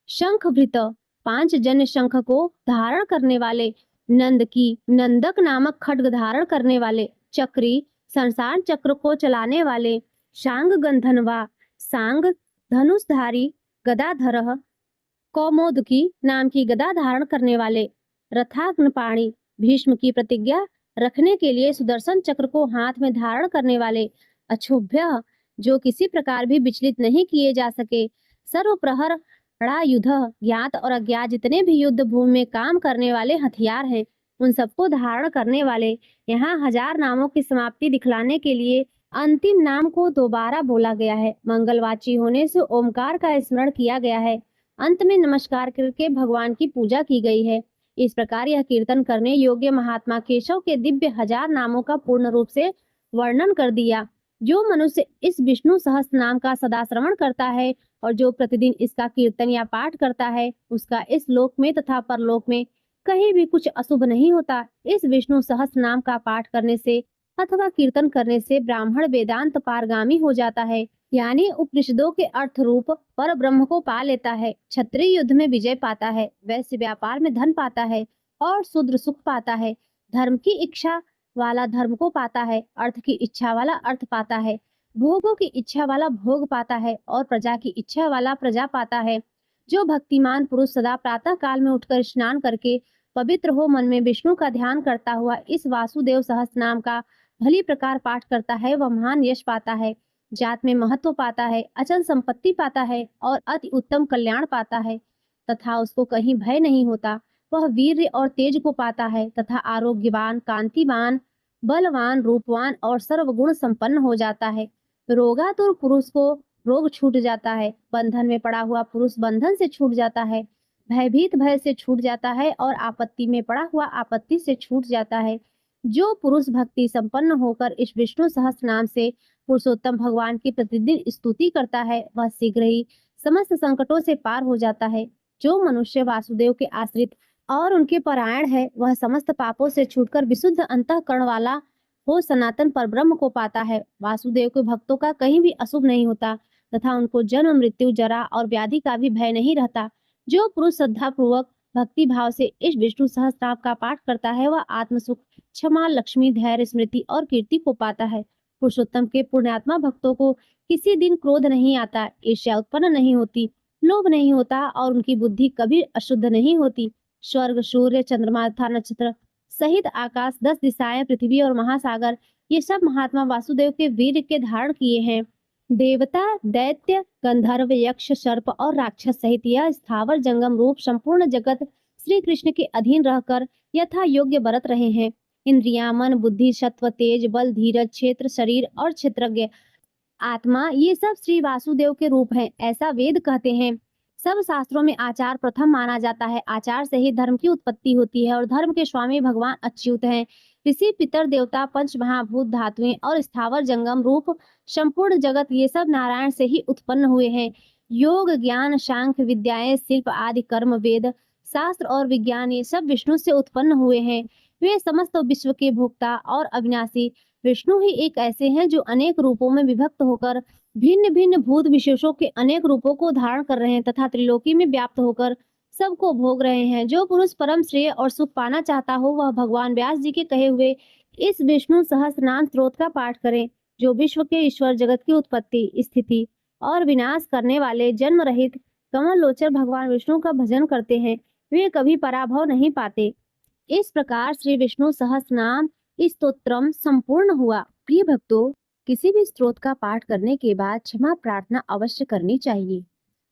शंखभृत, 5 जन्य शंख को धारण करने वाले, नंद की नंदक नामक खड्ग धारण करने वाले, चक्री संसार चक्र को चलाने वाले, शांग गंधनवा सांग धनुषधारी, गदाधर कौमोदकी नाम की गदा धारण करने वाले, रथाग्नपाणी भीष्म की प्रतिज्ञा रखने के लिए सुदर्शन चक्र को हाथ में धारण करने वाले, अक्षोभ्य जो किसी प्रकार भी विचलित नहीं किए जा सके, सर्वप्रहर बड़ा युद्ध, ज्ञात और अज्ञात जितने भी युद्ध भूमि में काम करने वाले हथियार हैं, उन सबको धारण करने वाले। यहाँ 1000 नामों की समाप्ति दिखलाने के लिए अंतिम नाम को दोबारा बोला गया है। मंगलवाची होने से ओमकार का स्मरण किया गया है। अंत में नमस्कार करके भगवान की पूजा की गई है। इस प्रकार यह कीर्तन करने योग्य महात्मा केशव के दिव्य 1000 नामों का पूर्ण रूप से वर्णन कर दिया। जो मनुष्य इस विष्णु सहस्त्र नाम का सदा श्रवण करता है और जो प्रतिदिन इसका कीर्तन या पाठ करता है, उसका इस लोक में तथा परलोक में कहीं भी कुछ अशुभ नहीं होता। इस विष्णु सहस्त्र नाम का पाठ करने से अथवा कीर्तन करने से ब्राह्मण वेदांत पारगामी हो जाता है, यानी उपनिषदों के अर्थ रूप पर ब्रह्म को पा लेता है, क्षत्रिय युद्ध में विजय पाता है, वैश्य व्यापार में धन पाता है और शूद्र सुख पाता है, धर्म की इच्छा वाला धर्म को पाता है, अर्थ की इच्छा वाला अर्थ पाता है, भोगों की इच्छा वाला भोग पाता है और प्रजा की इच्छा वाला प्रजा पाता है। जो भक्तिमान पुरुष सदा प्रातः काल में उठकर स्नान करके पवित्र हो मन में विष्णु का ध्यान करता हुआ इस वासुदेव सहस्त्र नाम का भली प्रकार पाठ करता है, वह महान यश पाता है, जात में महत्व पाता है, अचल संपत्ति पाता है और अति उत्तम कल्याण पाता है तथा उसको कहीं भय नहीं होता। वह वीर्य और तेज को पाता है तथा आरोग्यवान, कांतिवान, बलवान, रूपवान और सर्वगुण संपन्न हो जाता है। रोगातुर पुरुष को रोग छूट जाता है, बंधन में पड़ा हुआ पुरुष बंधन से छूट जाता है, भयभीत भय से छूट जाता है और आपत्ति में पड़ा हुआ आपत्ति से छूट जाता है। जो पुरुष भक्ति संपन्न होकर इस विष्णु सहस्त्र नाम से पुरुषोत्तम भगवान की प्रतिदिन स्तुति करता है, वह शीघ्र ही समस्त संकटों से पार हो जाता है। जो मनुष्य वासुदेव के आश्रित और उनके परायण है, वह समस्त पापों से छूटकर विशुद्ध अंतःकरण वाला हो सनातन परब्रह्म को पाता है। वासुदेव के भक्तों का कहीं भी अशुभ नहीं होता तथा उनको जन्म, मृत्यु, जरा और व्याधि का भी भय नहीं रहता। जो पुरुष श्रद्धा पूर्वक भक्ति भाव से इस विष्णु सहस्त्रनाम का पाठ करता है, वह आत्मसुख, क्षमा, लक्ष्मी, धैर्य, स्मृति और कीर्ति को पाता है। पुरुषोत्तम के पुण्यात्मा भक्तों को किसी दिन क्रोध नहीं आता, ईर्ष्या उत्पन्न नहीं होती, लोभ नहीं होता और उनकी बुद्धि कभी अशुद्ध नहीं होती। स्वर्ग, सूर्य, चंद्रमा तथा नक्षत्र सहित आकाश, 10 दिशाएं, पृथ्वी और महासागर, ये सब महात्मा वासुदेव के वीर के धारण किए हैं। देवता, दैत्य, गंधर्व, यक्ष, सर्प और राक्षस सहित यह स्थावर जंगम रूप संपूर्ण जगत श्री कृष्ण के अधीन रहकर यथा योग्य बरत रहे हैं। इंद्रियां, मन, बुद्धि, सत्व, तेज, बल, धीरज, क्षेत्र, शरीर और क्षेत्रज्ञ, आत्मा, ये सब श्री वासुदेव के रूप हैं, ऐसा वेद कहते हैं। सब शास्त्रों में आचार प्रथम माना जाता है। आचार से ही धर्म की उत्पत्ति होती है और धर्म के स्वामी भगवान अच्युत हैं। ऋषि, पितर, देवता, पंच महाभूत, धातुएं और स्थावर जंगम रूप संपूर्ण जगत, ये सब नारायण से ही उत्पन्न हुए हैं। योग, ज्ञान, सांख्य विद्याएं, शिल्प आदि कर्म, वेद, शास्त्र और विज्ञान, ये सब विष्णु से उत्पन्न हुए हैं। वे समस्त विश्व के भोक्ता और अविनाशी विष्णु ही एक ऐसे हैं जो अनेक रूपों में विभक्त होकर भिन्न भिन्न भूत विशेषों के अनेक रूपों को धारण कर रहे हैं तथा त्रिलोकी में व्याप्त होकर सबको भोग रहे हैं। जो पुरुष परम श्रेय और सुख पाना चाहता हो, वह भगवान व्यास जी के कहे हुए इस विष्णु सहस्त्र नाम स्त्रोत का पाठ करें, जो विश्व के ईश्वर, जगत की उत्पत्ति, स्थिति और विनाश करने वाले जन्म रहित कमल लोचन भगवान विष्णु का भजन करते हैं, वे कभी पराभव नहीं पाते। इस प्रकार श्री विष्णु सहस्त्र नाम स्तोत्रम संपूर्ण हुआ। प्रिय भक्तों, किसी भी स्त्रोत का पाठ करने के बाद क्षमा प्रार्थना अवश्य करनी चाहिए।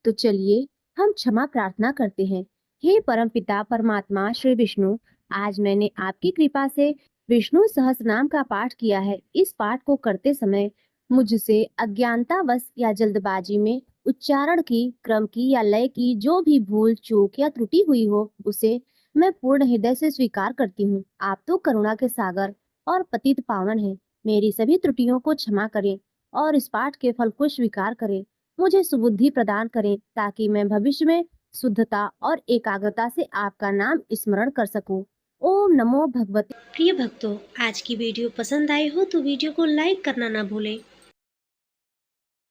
तो चलिए हम क्षमा प्रार्थना करते हैं। हे परमपिता परमात्मा श्री विष्णु, आज मैंने आपकी कृपा से विष्णु सहस्त्रनाम का पाठ किया है। इस पाठ को करते समय मुझसे अज्ञानतावश या जल्दबाजी में उच्चारण की, क्रम की या लय की जो भी भूल, चूक या त्रुटि हुई हो, उसे मैं पूर्ण हृदय से स्वीकार करती हूँ। आप तो करुणा के सागर और पतित पावन हैं। मेरी सभी त्रुटियों को क्षमा करें और इस पाठ के फल को स्वीकार करें। मुझे सुबुद्धि प्रदान करें ताकि मैं भविष्य में शुद्धता और एकाग्रता से आपका नाम स्मरण कर सकूं। ओम नमो भगवते। प्रिय भक्तों, आज की वीडियो पसंद आई हो तो वीडियो को लाइक करना ना भूलें